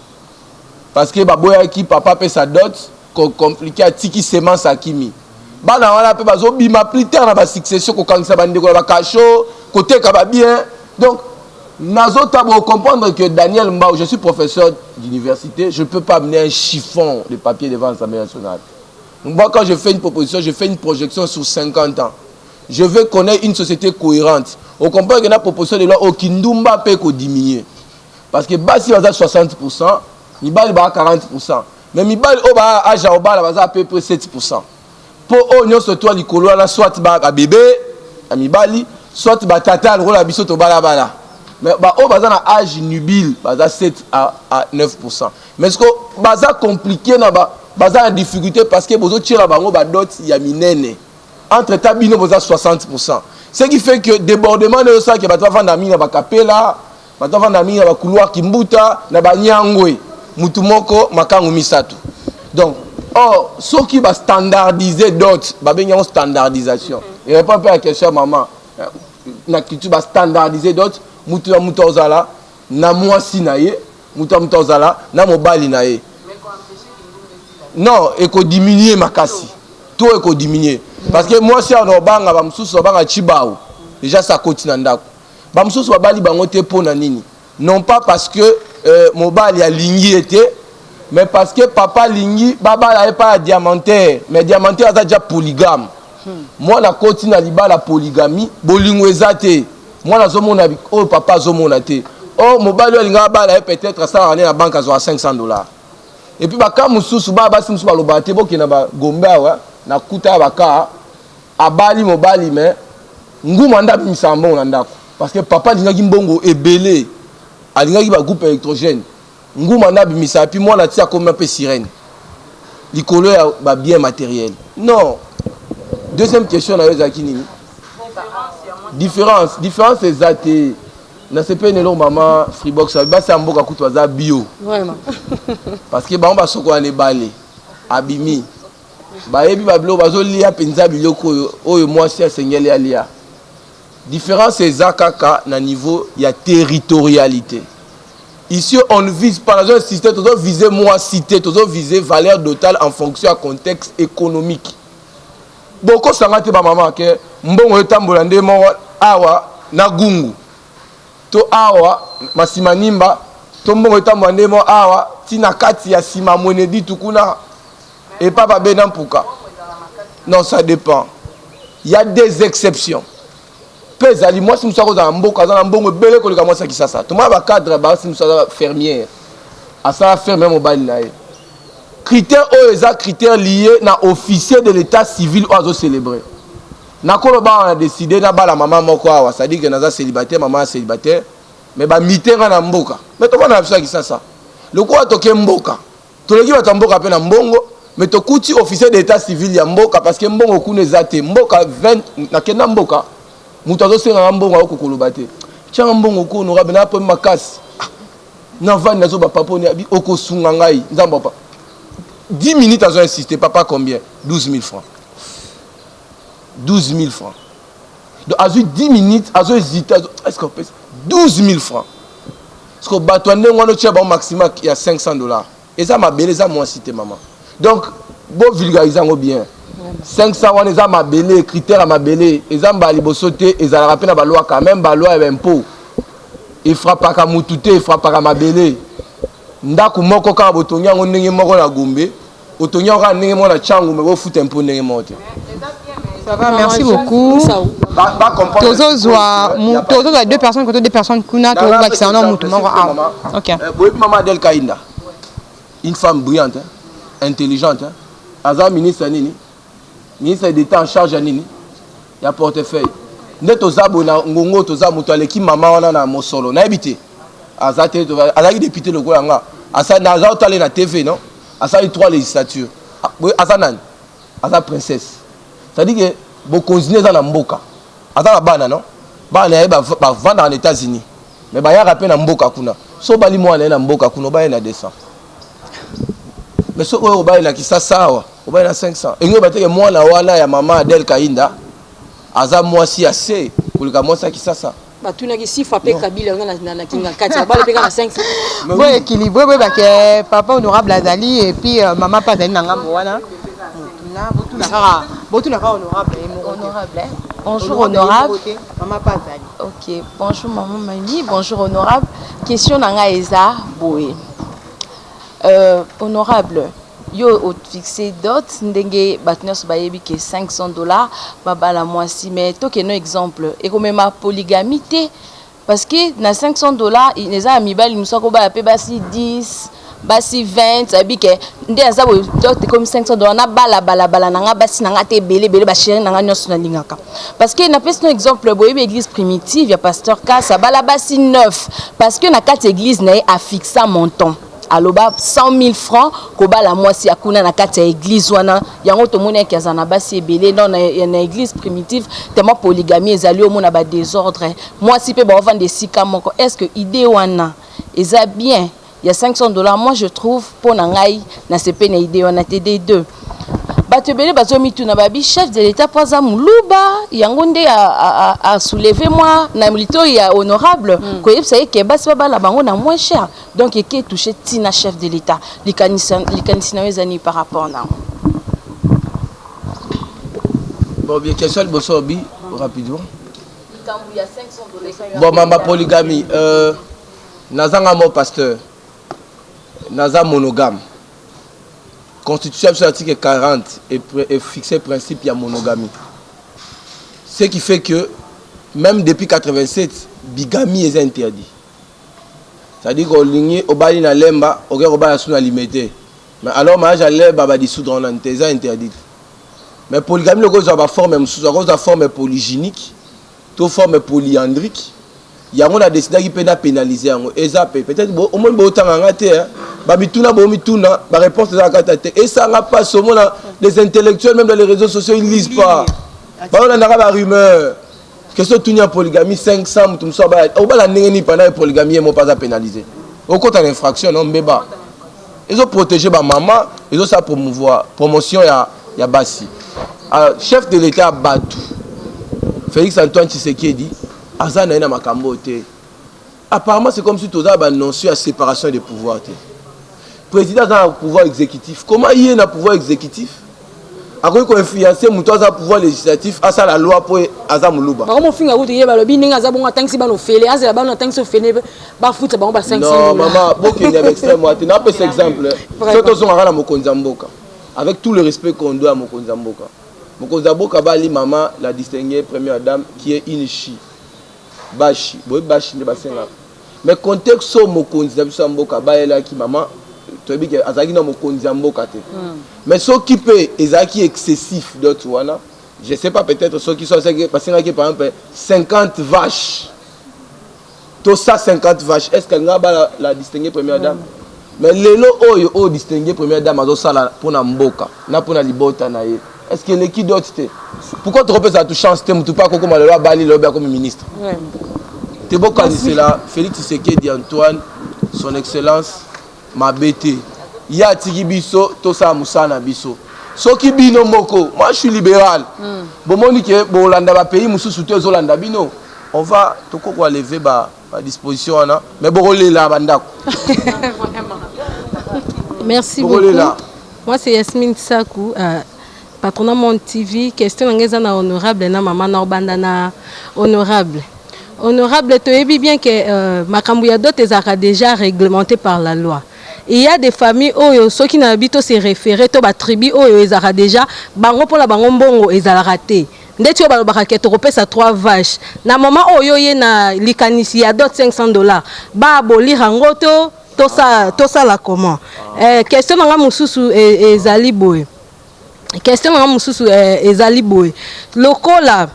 parce que baboya ki papa pe sa dot compliqué atiki semence akimi bana wana pe bazo bima plus tard na ba succession ko kangisa bandeko ba kacho côté ka ba bien. Donc nazo tabo comprendre que Daniel Mbao, je suis professeur d'université, je ne peux pas amener un chiffon de papier devant l'Assemblée nationale. Donc moi quand je fais une proposition, je fais une projection sur 50 ans. Je veux connaître une société cohérente. On comprend que la proposition de loi au Kindumba peut diminuer. Parce que si on a 60%, Mibali a 40%. Mais Mibali a à peu près 7%. Pour eux, surtout à l'icolo, soit un bébé, à Mibali, soit un tata, le rôle à biso to balabala. Mais au bas un âge nubile, bas 7 à 9%. Mais ce que bas compliqué, bas en difficulté parce que vous tirez la bango, bas d'autres, il y a minene. Entre tabino, vous avez 60%. Ce qui fait que débordement de ça, que va vendre la mine à Bakapela, va vendre la mine à couloir Kimbuta, na Banyangwe, Mutumoko, Makangu Misatu. Donc, ceux qui va standardiser d'autres, va bien une standardisation. Et répond pas à la question, maman. Tu vas standardiser d'autres, Mutua Mutozala, na Mwasi naye, Mutua Mutozala, na Mobali naye. Non, et qu'on diminue Makasi. Tout est qu'on diminue. Parce que moi, si on a un sous Chibao, déjà ça continue. Bamsous wa bali bangote pour nanini. Non pas parce que Mobali a Lingui était, mais parce que papa Lingui, Baba n'avait pas diamantaire. Mais diamantaire a déjà polygame. Moi, la continue à liba la polygamie, Bolingwezate. Moi, la zomona, oh papa zomonate. Oh, Mobali a Lingaba peut-être ça à la banque à $500. Et puis, quand Moussous, Baba Simsou Balobate, qui n'a pas Gomba, na kuta baka abali mobali mais ngumanda bisambo nandako parce que papa lingaki mbongo ebelé alingaki ba groupe électrogène ngumanda bimisa puis moi na tia comme un peu sirène likolo ya ba bien matériel. Non. Deuxième question na yozaki nini différence exacte na sepe nelo mama Freebox ba sa mboka kutu za bio vraiment parce que ba soko ane balé abimi baebi bablo bazolia penza biloko oyo mwasi asengeli alia. Différence ezakaka na niveau ya territorialité. Ici on ne vise pas dans un système to viser mwasité, to viser valeur totale en fonction à contexte économique. Boko sangate ba mama ke mbongo etambola ndemo awa na gungu. To awa masimanimba to mbongo etambola ndemo awa tina kati ya sima monedi tukuna. Et pas Benan Pouka. Non, ça dépend. Il y a des exceptions. Pesali, moi, si nous sommes dans un bon cas, dans un bon bébé, que le gars, moi, ça qui ça. Tout le monde va cadre, si nous sommes fermière. À ça, fermière, mon bal. Critères, critères liés à officier de l'état civil ou à célébrer. Na koloba on a décidé na ba la maman moko awa, ça dit que na célibataire, maman célibataire, mais ba mitera na mboka. Mais to na ça qui ça. Le quoi toke mboka. To le qui va mboka pe na mbongo. Mais tu es officier d'état civil ya mboka parce que mbongo kune zate mboka 20 na kena mboka mutazo senga mbongo ko kolobate tchanga mbongo ko honorable na po makasi na van nazo ba papa ni abi oko sunga ngai nzamba papa 10 minutes azo insister papa combien 12 000 francs 12 000 francs donc azo 10 minutes azo hésiter est-ce qu'on peut 12 000 francs parce que batouane ngwana tcheba au maximum il y a $500 et ça m'a belé ça moi cité maman. Donc, bon vulgarisant bien. 500 on les a ma belé, critères à ma belé, ils ont bali bosoté, ils ont rappelé la loi quand même, la loi est impôt. Il frappe pas comme mutute, il frappe pas comme ma belé. Ndaku moko ka botonya ngondenge moko na gombe, Otonya ndenge mona changu mais foot un peu ndenge mote. Ça va, merci beaucoup. Tozo deux personnes côté deux personnes kuna to ba qui en mutu moko. OK. Maman Adèle Kainda. Une femme brillante, intelligente. Aza ministre nini? Ministre d'État en charge nini? Ya portefeuille. Nde tozabo na ngongo toza mutu aleki mama wana na mosolo. Na ebité. Aza député le nga. Asa na za otale na TV non? Asa 3 législatures. Asa nani? Asa princesse. C'est-à-dire que beaucoup de gens mboka. Asa bana non? Bana ba vendre en États-Unis. Mais ba ya rappel na mboka kuna. So bali mo na mboka kuna ba na 200. Mais so o ba na kisasa wa, o ba na 500. Et nous ba te moi na wana ya maman Adèle Kainda. Asa moi si assez kulika moi ça kisasa. Batunaki si frappé Kabila na kinga kati ba le na 500. Bon équilibré ba que papa honorable Azali et puis maman pas Azali na ngambo wana. Honorable. Bonjour honorable. Maman pas Azali. OK. Bonjour maman Mani, bonjour honorable. Question nanga eza boé. Honorable, yo fixé dot ndenge batnos bayebi ke $500 baba la moisi mais to ke no exemple et comme ma polygamie parce que na $500 les amis bali musako ba pe basi 10 basi 20 abike nde azabo dot comme $500 na bala nanga basi nanga te belé ba chéri nanga nyonso na lingaka parce que na pesi no exemple boyebi église primitive ya pasteur Kassa bala basi 9 parce que na quatre église na a fixé montant aloba 100 000 francs koba la moisi akuna na kati ya église wana yango to mona ki azana basi ebele non na église primitive tellement polygamie ezali omona ba désordre moisi pe ba vendre sika moko est-ce que idée wana eza bien il y a $500 moi je trouve pour na ngai na sepe na idée wana TD2 batebele bazomi tuna babi chef de l'état poza muluba yango nde a soulever moi na milito ya honorable ko yebisa ke basi baba la bango na moins cher donc eke toucher tina chef de l'état likanisi na wezani par rapport na bon bien question bosobi rapidement kambu ya $500 bon mama polygamie nazanga mo pasteur naza monogame. Constitution sur l'article 40 est fixé le principe de la monogamie. Ce qui fait que même depuis 87, bigamie est interdit. C'est-à-dire qu'on ligne au bali na lemba, au gars au bali na limité. Mais alors mariage à l'herbe va dissoudre en anthésa interdite. Mais polygamie le gars va forme sous la forme polygynique, toute forme polyandrique. Il y a a décidé qu'il peut pénaliser peut-être au moins autant en raté babituna bomituna ba réponse de la carte et ça n'a pas ce moment les intellectuels même dans les réseaux sociaux ils lisent pas ba on a la rumeur que ce tunya polygamie 500 tout ça ba au ba la ndenge ni pendant polygamie mo pas à pénaliser au côté d'infraction non beba ils ont protégé ba maman ils ont ça promouvoir promotion ya basi chef de l'état Badou Félix Antoine Tshisekedi Azana na makambo te. Apparemment c'est comme si tu as annoncé la séparation des pouvoirs. Le président a un pouvoir exécutif. Comment il y a un pouvoir exécutif? Après qu'on influencer mon pouvoir législatif à ça la loi pour Azamuluba. Comment finga ou te balobi ninga za bonga tanksi ba no fele azela ba no tanksi fele ba futa ba 500. Non maman, beaucoup ni avec extrême moi. Tu n'as pas cet exemple. Surtout son ngala mokonza mboka. Avec tout le respect qu'on doit à mokonza mboka. Mokonza mboka bali maman la distinguée première dame qui est Inichi. Bashi, bashi ne basenga. Mais contexte so mokonzi na biso mboka ba ela ki maman to bi ke azaki na mokonzi mboka te. Mais ce qui peut ezaki excessif d'autres wana, je sais pas peut-être ceux qui sont basenga ki par exemple 50 vaches. Tout ça 50 vaches, est-ce que nga ba la distinguer première dame? Mais lelo oyo distinguer première dame azo sala pona mboka, na pona libota na ye. Est-ce que l'équipe d'autres pourquoi tu repères à toute chance tu pas comme le roi Bali le comme ministre tu beau c'est là Félix Tshisekedi Antoine son excellence ma bête il y a Tigibiso to ça musana biso soki bino moko moi je suis libéral bon moni que bon landa ba pays mususu to zolanda bino on va to ko lever ba disposition là mais bon là bandako merci beaucoup moi c'est Yasmine Sakou patronat Mon TV, question na honorable na maman na obanda na honorable. Honorable, tu es bien que makambu ya dot ezaka déjà réglementé par la loi. il y a des familles oyo ceux qui n'habitent se référer to ba tribu oyo ezara déjà bango pona bango mbongo ezala raté ndeti oyo balobaka ke tokopesa 3 vaches na moment oyo ye na likanisi ya dot $500 ba abolir yango to sala comment question nanga mususu ezali boye question nanga mususu ezali boye lokola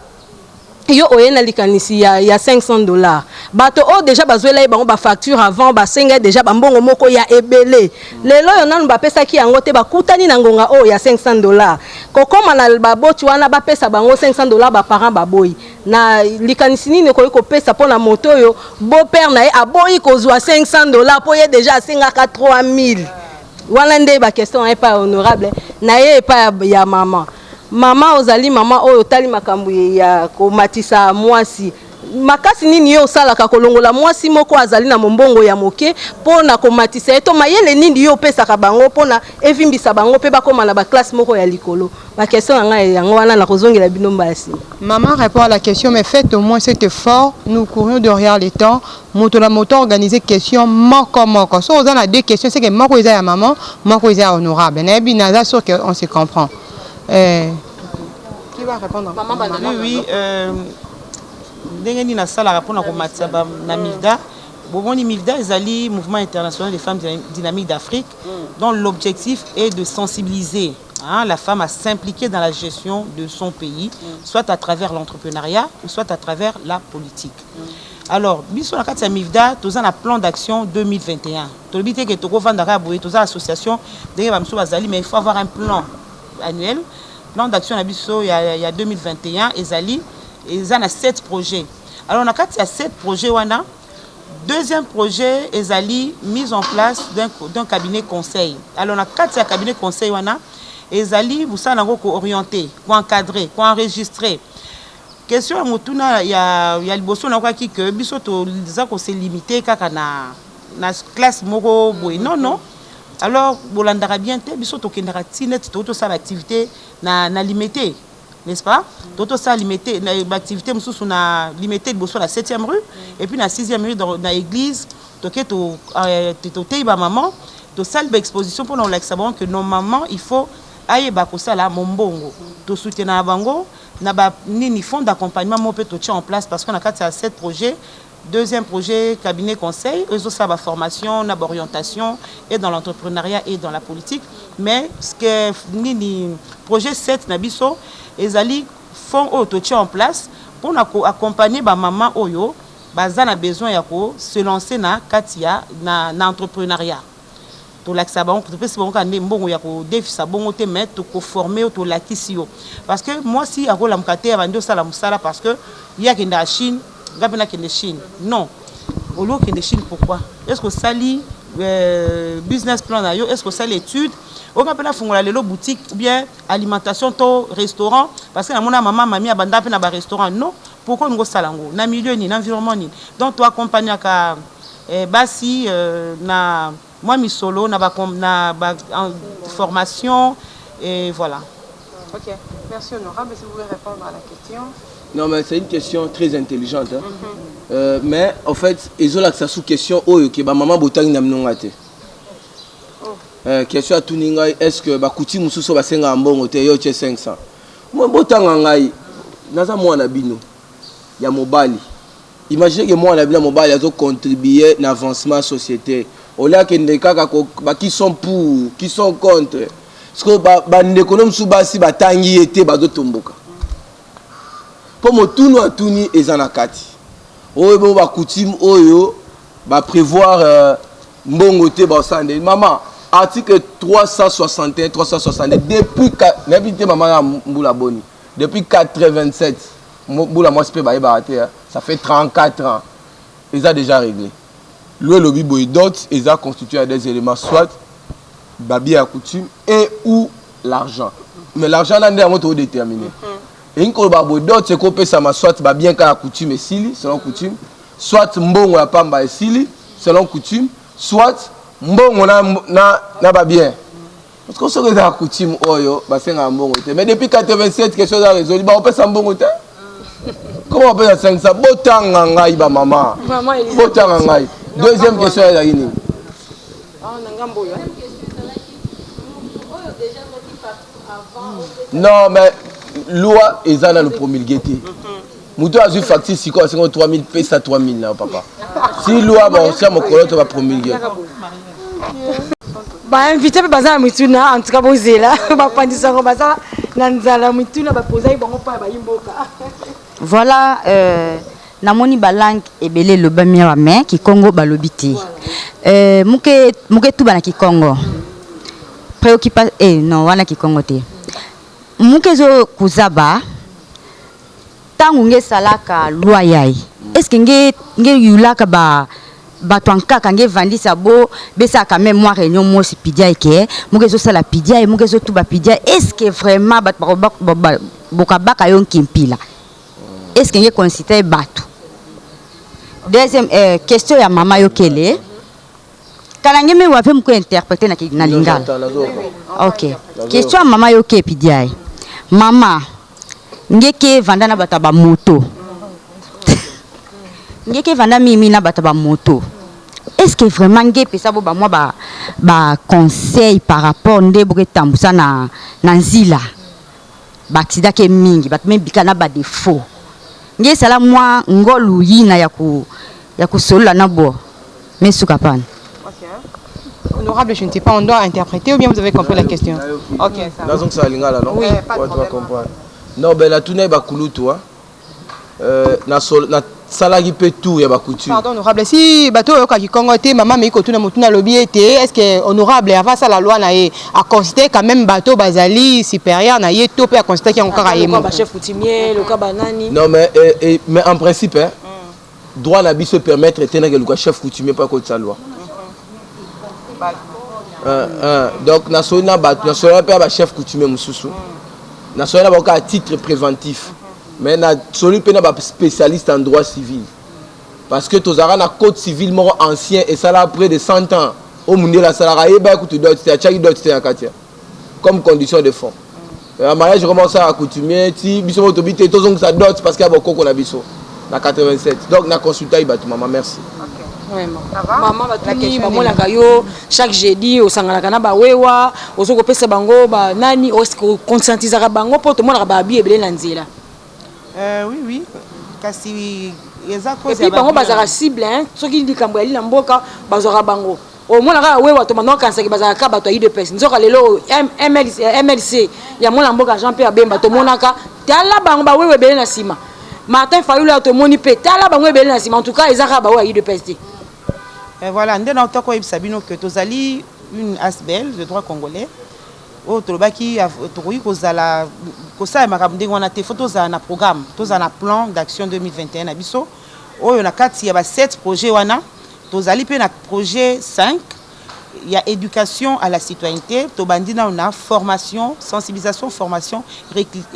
yo oye na likanisi ya $500 bato o déjà bazwela bango ba facture avant ba senga déjà bambongo moko ya ebele lelo yo nanu bapesa ki yango te bakutani na ngonga o ya $500 kokoma na baboti wana bapesa bango $500 ba parents baboyi na likanisi nini ko pesa pona moto yo beau père na ye aboyi kozwa $500 po ye déjà asengaka 3000 wana nde ba question pas honorable na ye pas ya mama ozali mama oyo tali makambo ya komatisa mwasi makasi nini yo salaka kolongola mwasi moko azali na mombongo ya moke pona komatisa eto mayele nini yo pesaka bango pona evimbisa bango pe bakoma na ba classe moko ya likolo ba question nga yango wana na kozongela bino mbasi. Maman répond à la question mais faites au moins cet effort, nous courions derrière les temps moto la moto organiser question moko so on a deux questions c'est que moko eza ya maman moko eza honorable na binaza sûr que on se comprend. Qui va répondre? Maman oui ndenge ni na sala répondre ko matsa na Milda Boboni Milda ezali mouvement international des femmes dynamiques d'Afrique dont l'objectif est de sensibiliser la femme à s'impliquer dans la gestion de son pays, soit à travers l'entrepreneuriat ou soit à travers la politique. Alors, biso na kati ya Milda, tous un plan d'action 2021. To bité que to ko vandaka boye tous association ndenge ba mso bazali mais il faut avoir un plan annuel. Plan d'action na biso il y a 2021 ezali ils ont 7 projets. Alors on a 7 projets wana. Deuxième projet ezali mise en place d'un cabinet conseil. Alors on a 4 cabinets conseil wana ezali vous ça nango ko orienter, ko encadrer, ko enregistrer. Question mutuna ya liboso na kwa ki que biso to za ko se limiter kaka na classe moko boy. Non. Alors bolandara bien te biso to kendara tinet to ça l'activité na limité. N'est-ce pas? Toto ça limité l'activité mususu na limité liboso la 7e rue et puis na 6e rue dans l'église toke to teiba maman to salle exposition pour nous l'examen que normalement il faut aille ba ko sala mombongo to soutenir bango na ba nini fond d'accompagnement mo peut to en place parce qu'on a 7 projets. Deuxième projet cabinet conseil réseau ça ba formation na orientation et dans l'entrepreneuriat et dans la politique mais ce que nini projet 7 na biso ezali fonds auto en place pour accompagner ba maman oyo bazana besoin ya ko se lancer na katia na entrepreneuriat to laksa ba on peut se bon kande mbongo ya ko défisa bongo te mettre ko former to lakisio parce que moi si akola mkate ya bando sala musala parce que il y a kenda Chine gabena kende Chine non olo kende Chine pourquoi est-ce que sali business plan na yo est-ce que ça l'étude on appelle fongola lelo boutique ou bien alimentation to restaurant parce que na mona maman mami abanda pe na ba restaurant non pourquoi ngo salango na milieu ni na environnement ni donc toi accompagner ka basi na moi mi solo na ba formation et voilà. OK, merci honorable si vous voulez répondre à la question. Non mais c'est une question très intelligente mais en fait ils ont là sous question oyo ke ba maman botang na mnonga te. Question à Tuninga, est-ce que Bakuti Mususo va senga mbongo te yo 500? Moi botanga ngai naza mwana bino ya mobali. Imaginez que moi na bino mobali azo contribuer à l'avancement société. Au lieu que ndeka qui sont pour, qui sont contre. Parce que ba ndekolo msu basi batangi ete bazo tomboka. Pour mo tunu atuni ezana kati. Oyo bo Bakuti oyo ba prévoir mbongo te ba sande. Maman article 361, 362, depuis depuis 87, ça fait 34 ans, ils ont déjà réglé. Le lobby boydot, ils ont constitué des éléments, soit babi à coutume et ou l'argent. Mais l'argent, là, on est déterminé. Et une fois boydot, c'est qu'on peut soit babi à coutume et sili, selon coutume, soit mbongo à pamba et sili, selon coutume, soit mbongo na ba bien parce que ce que ça coutume oyo ba senga mbongo te mais depuis 87 quelque chose a résolu ba on peut ça mbongo te comment on peut ça 500 botanga ngai ba maman botanga ngai deuxième question est là ini Non, mais loi est dans le promulgué. Moutou a vu facture si quoi, c'est 3000 pèse à 3000 là, papa. Si loi, bon, c'est mon collègue va promulguer. Bah, invité à Bazar Mituna, en tout cas, vous êtes là. Bah, Pandisa Baza, Nanzala Mituna, bah, poser, bon, pas, bah, Imboka. Voilà, namoni balang ebele le bamia main qui Congo balobiti. Muke tout bana ki Congo. Préoccupation non wana ki Congo te. Muke zo kuzaba tangu nge salaka loyai. Est-ce que nge yulaka ba batwanka kange vandi sabo besa quand même moi réunion mo si pidia ke muke zo sala pidia et muke zo tout ba pidia. Est-ce que vraiment bat bokabaka yon kimpila? Est-ce que vous considérez Batou? Deuxième question à maman Yokele. Quand vous avez interprété na lingala. Ok. Question à maman Yokele pidiaï. Maman, ngeke vanda na bataba moto. Ngeke vanda mimi na bataba moto. Est-ce que vraiment ngeke ça ba moi ba conseil par rapport ndeboke tambusa na nzila. Ba accident ke mingi, ba même bikana ba défaut. Nge sala moi ngolu yina ya ku solo na bo mais sukapana. OK. Honorable, je ne sais pas, on doit interpréter ou bien vous avez compris la question? OK, ça. Dans donc ça lingala non? Oui, pas de problème. Non, ben la tournée ba kulutu na salagi pe tout ya ba couture. Pardon, honorable, si bateau qui congoté maman mais ko tuna mutuna lobby était, est-ce que honorable avant ça la loi na a considéré quand même bateau bazali supérieur na yé topé a considéré qu'il encore aïe Le chef coutumier, le cabanani. Non mais en principe hein, droit na se permettre tenir que le chef coutumier pas contre sa loi. Donc national pas chef coutumier mususu. National ba à titre préventif. Mais na celui qui est spécialiste en droit civil. Parce que tu as un code civil ancien et ça là près de 100 ans. Au monde la salarié comme condition de fond. Un mariage commence à accoutumer si biso autobité tous ça dot parce qu'il y a beaucoup qu'on a biso. Na 87. Donc na consulter maman merci. Maman batuni maman la kayo chaque jeudi au sangala kana ba wewa ozoko pesa bango ba nani o conscientiser bango pour tout le monde ba bi ebele na nzela. Oui. Kasi et puis bango bazara cible hein soki likambo ya lilamboka bazora bango au moins la wewa to mano kansa ki bazara ka bato de pesa nzoka lelo MLC ya mona mboka Jean Pierre Bemba to monaka tala bango ba wewe bele na sima Martin Fayulu to moni pe tala bango bele na sima en tout cas ezaka ba wewa de pesa. Et voilà, nous avons encore Sabino que Tozali, une ASBEL, le droit congolais. Au Tolobaki, Toroui, Kozala, Kosa et Maramde, on a des photos à un programme, tous un plan d'action 2021 à Bisso. Oh, il y a 4, il y a 7 projets. Tozali, puis un projet 5. Il y a éducation à la citoyenneté. Tobandina, on a formation, sensibilisation, formation,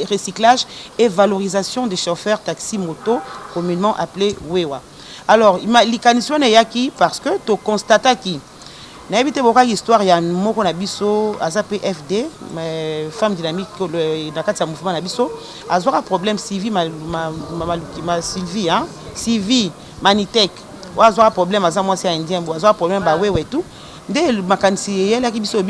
recyclage et valorisation des chauffeurs taxi moto, communément appelés WEWA. Alors, l'ikanisation est yaki parce que tu constates qu'il y a une histoire, il y a un mot qu'on a biso, AZAPFD, femme dynamique, dans le cadre de ce mouvement, a un problème civil, Sylvie, Sylvie, Manitech, ou a un problème, à moi c'est indien, ou a un problème, et tout. Dès le macanci,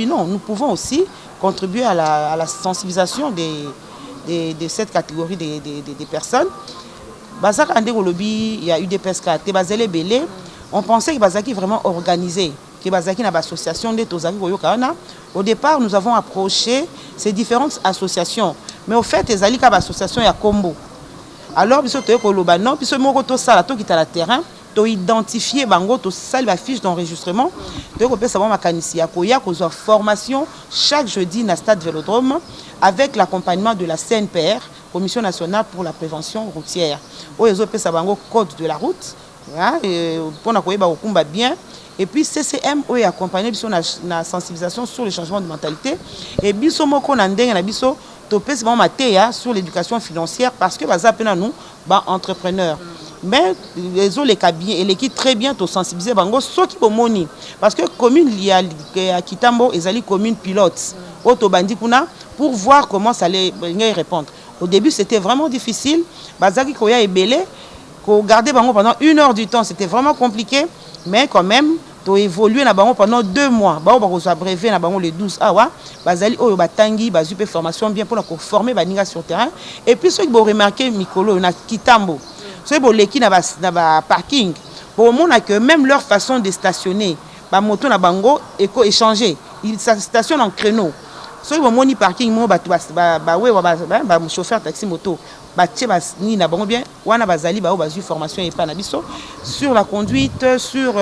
non, nous pouvons aussi contribuer à la sensibilisation de cette catégorie de personnes. Il y a eu des pescades, on pensait que Bazaki vraiment organisé, que Bazaki n'a pas d'association de Tozaki. Au départ, nous avons approché ces différentes associations, mais au fait, les alliés association il y a combo. Alors, bisous te koloba non, bisous moko to sala to kita la terrain, to identifier bango to sala la fiche d'enregistrement, to ko pesa ba makanisi ya ko ya ko formation chaque jeudi na stade Vélodrome avec l'accompagnement de la CNPR, Commission nationale pour la prévention routière. Oyezo pesa bango code de la route, pour na koyeba okumba bien. Et puis CCM oye accompagner biso na sensibilisation sur le changement de mentalité et biso moko na ndenge na biso to pesa ba mateya sur l'éducation financière parce que baza pena nous ba entrepreneurs. Mais les autres les cabinets et l'équipe très bien to sensibiliser bango soki bomoni parce que commune liya Kitambo ezali commune pilote auto bandi kuna pour voir comment ça allait répondre. Au début c'était vraiment difficile, bazaki koya ebele ko garder bango pendant 1 heure du temps, c'était vraiment compliqué, mais quand même to évoluer na bango pendant 2 mois bango bakozwa brevet na bango le 12 awa bazali oyo batangi bazwi pe formation bien mpona koformer baninga sur terrain et puis soki boremarke mikolo na kitambo soki boleki na baparking bomona que même leur façon de stationner bamoto na bango échanger ils stationnent en créneau soki bomoni parking mo bato chauffeur taxi moto batie ni na bango bien wana bazali bao bazui formation et pas na biso sur la conduite sur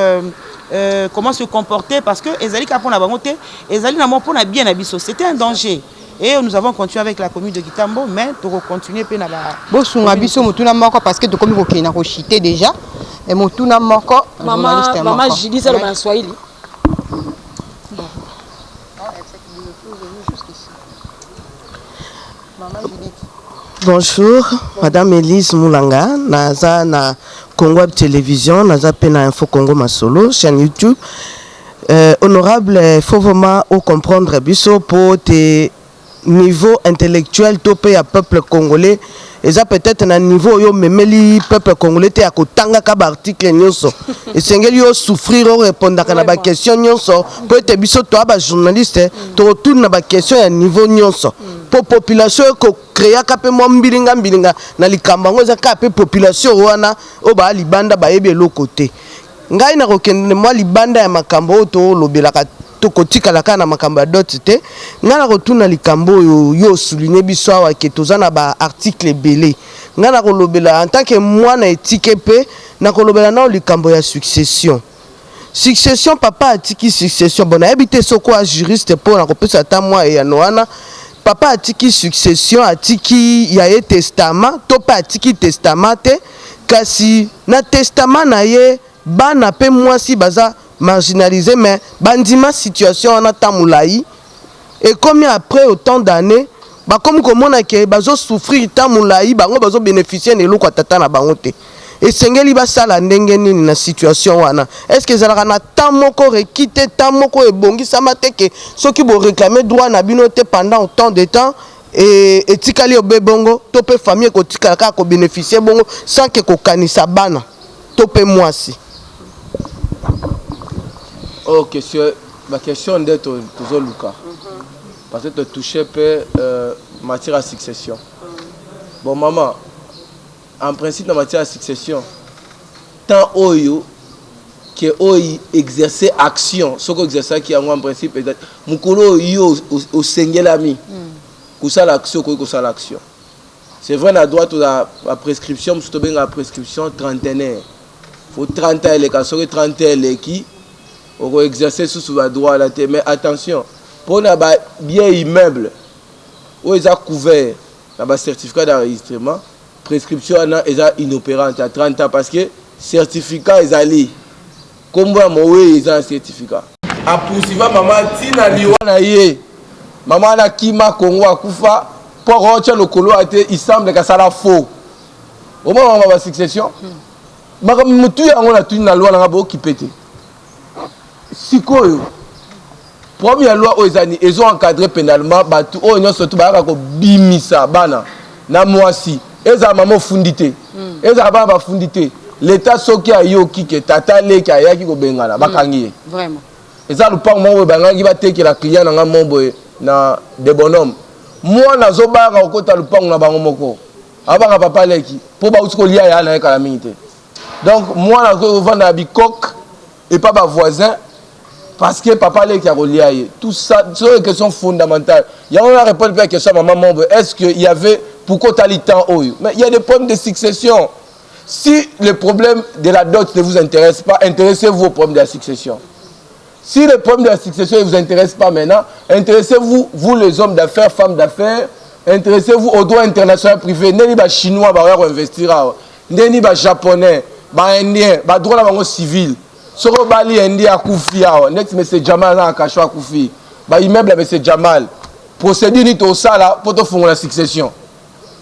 comment se comporter parce que ezali ka pona bango te ezali na mo pona bien na biso c'était un danger et nous avons continué avec la commune de Kitambo mais to continuer pe na ba bosunga biso mutuna moko parce que to komi ko kena ko chiter déjà et mutuna moko maman Julie ça le ban Swahili Bonjour, Madame Elise Moulanga, naza na Congo Web Télévision, naza pena Info Congo Masolo, chaîne YouTube. Honorable, il faut vraiment comprendre biso pour tes niveaux intellectuels topé à peuple congolais. Et ça peut-être un niveau yo memeli peuple congolais te akotanga ka ba article nyonso. Et sengeli yo souffrir au répondre à ba question nyonso pour être biso to ba journaliste to retourne na ba question ya niveau nyonso. Pour population ko créer ka pe mo mbilinga na likamba ngo za ka pe population wana o ba libanda ba yebe lo côté. Ngai na kokende mo libanda ya makambo to lobelaka to kotika la kana makambo dot te ngana rotuna likambo yo souligner biso awa ke tozana ba article belé ngana kolobela en tant que moi na éthique pe na kolobela na likambo ya succession papa atiki succession bona habité soko a juriste pour na kopesa ta moi ya noana papa atiki succession atiki ya ye testament to pa atiki testament te kasi na testament na ye bana pe moi si baza marginalisé mais bandima situation en tamulaï et comme après autant d'années ba comme comment que bazo souffrir tamulaï bango bazo bénéficier de loko tata na bangote et sengeli ba sala ndenge nini na situation wana est-ce que zalaka na tamoko rekite tamoko ebongi samate ke soki bo réclamer droit na binote pendant autant de temps et tikali obebongo to pe famille ko tikala ka ko bénéficier bongo sans que ko kanisa bana to pe mwasi. Oh, ma question d'être toujours Lucas. Parce que tu touchais matière à succession. Bon, maman, en principe, dans matière à succession, tant oyo que oyo exercer action, ce que exercer qui en principe, mukolo yo au sengel ami, kusa l'action, kusa l'action. C'est vrai, la droite la prescription, surtout bien la prescription trentenaire. Faut 30 ans les cas, 30 ans les qui. On va exercer sous le droit à la terre. Mais attention, pour les biens immeubles, où ils ont couvert le certificat d'enregistrement, prescription est inopérante à 30 ans parce que certificat est allé. Combien ils ont un certificat? À poursuivre, maman, Tina Liwana Ye, maman Nakima Congo Akufa, pour rentrer le colo, il semble que ça la faux. Au moment où on va la succession, je suis en train de loi qui pète. Si quoi première loi aux années ils ont encadré pénalement batu oh non surtout ba ko bimisa bana na mwasi eza maman fundité eza ba fundité l'état soki ayo ki ke tata le ki ayaki ko bengana bakangi vraiment eza lupango mo bangangi ba tekela client na mombo na de bonhomme moi nazo ba ka okota lupango na bango moko abanga papa leki po ba utiko lia ya na kala minute donc moi nazo vendre bikok et pas ba voisin. Parce que papa qui a relié tout ça, c'est une question fondamentale. Il y a une réponse à la question à maman, est-ce qu'il y avait pourquoi tu as le temps? Mais il y a des problèmes de succession. Si le problème de la dot ne vous intéresse pas, intéressez-vous au problème de la succession. Si le problème de la succession ne vous intéresse pas maintenant, intéressez-vous, vous les hommes d'affaires, femmes d'affaires, intéressez-vous au droit international privé. N'est-ce pas chinois qui va investir, n'est-ce pas japonais, indien, droit civil. Soro bali endi akufi awa next monsieur Jamal na akashwa akufi ba immeuble monsieur Jamal procédure ni to sala pour to fongola la succession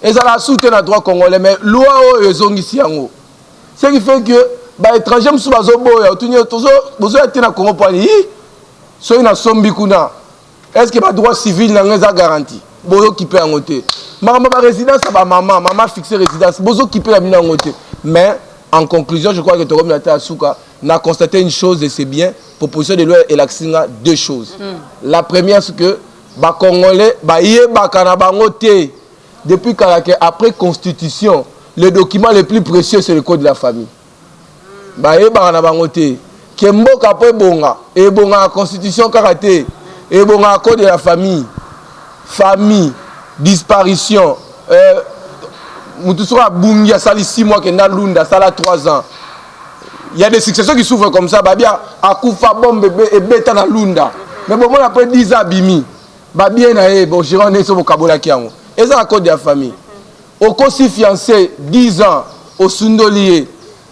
ezala soutien na droit congolais mais loi o ezongisi yango ce qui fait que ba étranger musu bazo boya otunye tozo bozo etina Congo pani so ina sombi kuna est-ce que ba droit civil na ngeza garantie bozo kipe yango te mama ba résidence ba maman fixer résidence bozo kipe la mina yango te mais en conclusion, je crois que Torom Nata Souka n'a constaté une chose et c'est bien. Proposition de loi et l'accent deux choses. La première, c'est que les Congolais, depuis après Constitution, le document le plus précieux, c'est le code de la famille. Kemboka po bonga, et bonga la Constitution karaté, et bonga le code de la famille. Famille, disparition, Moutoussoura Bungia, sali 6 mois, que Nalunda, sala 3 ans. Il y a des successeurs qui souffrent comme ça, Babia, Akoufa Bombe et Beta Nalunda. Mais bon, moi, après 10 ans, Bimi, Babia, bon, je rentre sur le Kabola Kiango. Et ça, à cause de la famille. Au conseil fiancé, 10 ans, au Sundolier,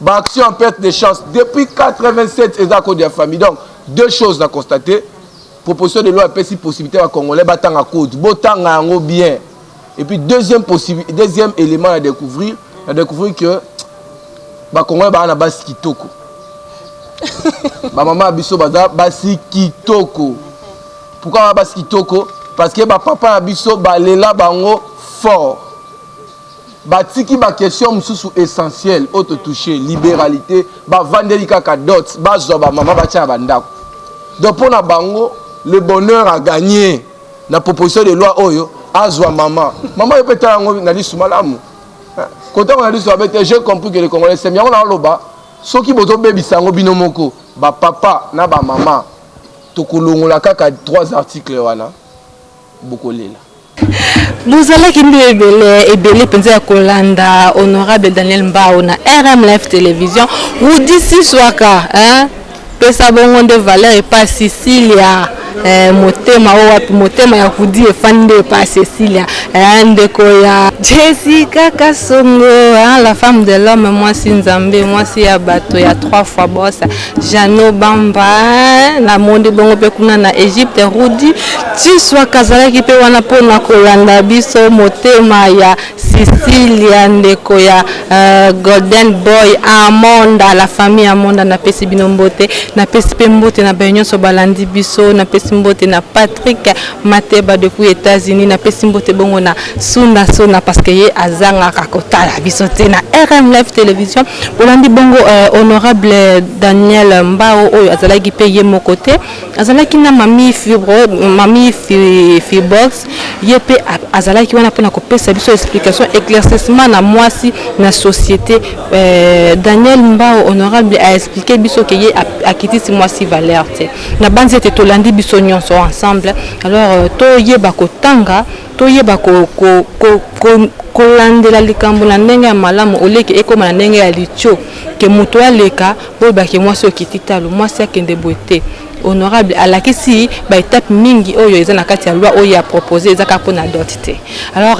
action en perte de chance. Depuis 87, et ça, à cause de la famille. Donc, deux choses à constater. Proposition de loi, si possibilité à Congolais, battant à code, botant à bien. Et puis, deuxième élément à découvrir que les Congolais ont un basi kitoko. Maman Abisso Baza, basi kitoko. Pourquoi basi kitoko? Parce que papa Abisso balela bango fort. Batiki ba question sous essentiel, auto touché, libéralité, ba vandeli kaka dot, ba zoba maman ba tia bandako. Donc pour na bango, le bonheur a gagné. La proposition de loi oyo azwa maman. Maman peut être na li soumalamu. Quand on a dit ça, j'ai compris que les Congolais c'est bien on a loba. Ceux qui boto baby sango binomoko, ba papa na ba maman. Tokolongola kaka 3 articles wana. Bokolela. Vous allez qui nous ébélé penser à Kolanda, honorable Daniel Mbao na RM Live Télévision. Vous d'ici soaka, hein? Que ça bon de valeur et pas Sicilia. Motema ya kudi efande pas Cecilia ndeko ya Jessica Kasongo, la femme de l'homme, moi si Nzambe, moi si ya bato ya 3 fois boss Jano Bamba na monde bongo pe kuna na Egypte Rudi tu sois kazala ki pe wana pona kolanda biso motema ya Cecilia ndeko ya Golden Boy Amonda, la famille Amonda na pesi binombote na pesi pe mbote na benyoso balandi biso na pesi mbote na Patrick Mateba depuis États-Unis na pesi mbote bongo na Suna Sona parce que ye azanga kakotala biso te na RM Live Télévision bolandi bongo honorable Daniel Mbao oyo azalaki pe ye mokote azalaki na mami Fibox ye pe azalaki wana pona kopesa biso explication éclaircissement na mwasi na société Daniel Mbao honorable a expliqué biso que ye akitisi mwasi valeur te na banzi te tolandi biso nyonso ensemble alors to yeba kotanga to yeba kolandela likambo na ndenge ya malamu oleke ekoma na ndenge ya licho ke muto aleka boyeba ke mwasi okititalo mwasi akende bote honorable alakisi ba étape mingi oyo eza na kati ya loi oyo a proposé ezaka pona dotité. Alors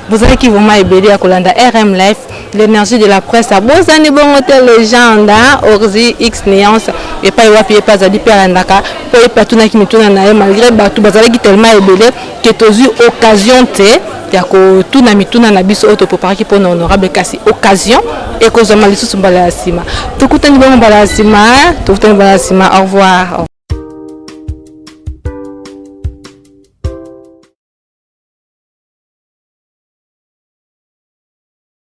vous allez qui vraiment ébélé à kolanda RM Live l'énergie de la presse a bozani bongo te légende Orzi X Néance et pas wapi pas zali pe andaka pe patuna ki mituna na malgré batu bazalaki tellement ébélé que tozu occasion te ya ko tuna mituna na biso auto préparer ki pona honorable kasi occasion et ko zama lisusu mbala sima tukutani bongo mbala sima tukutani mbala sima au revoir.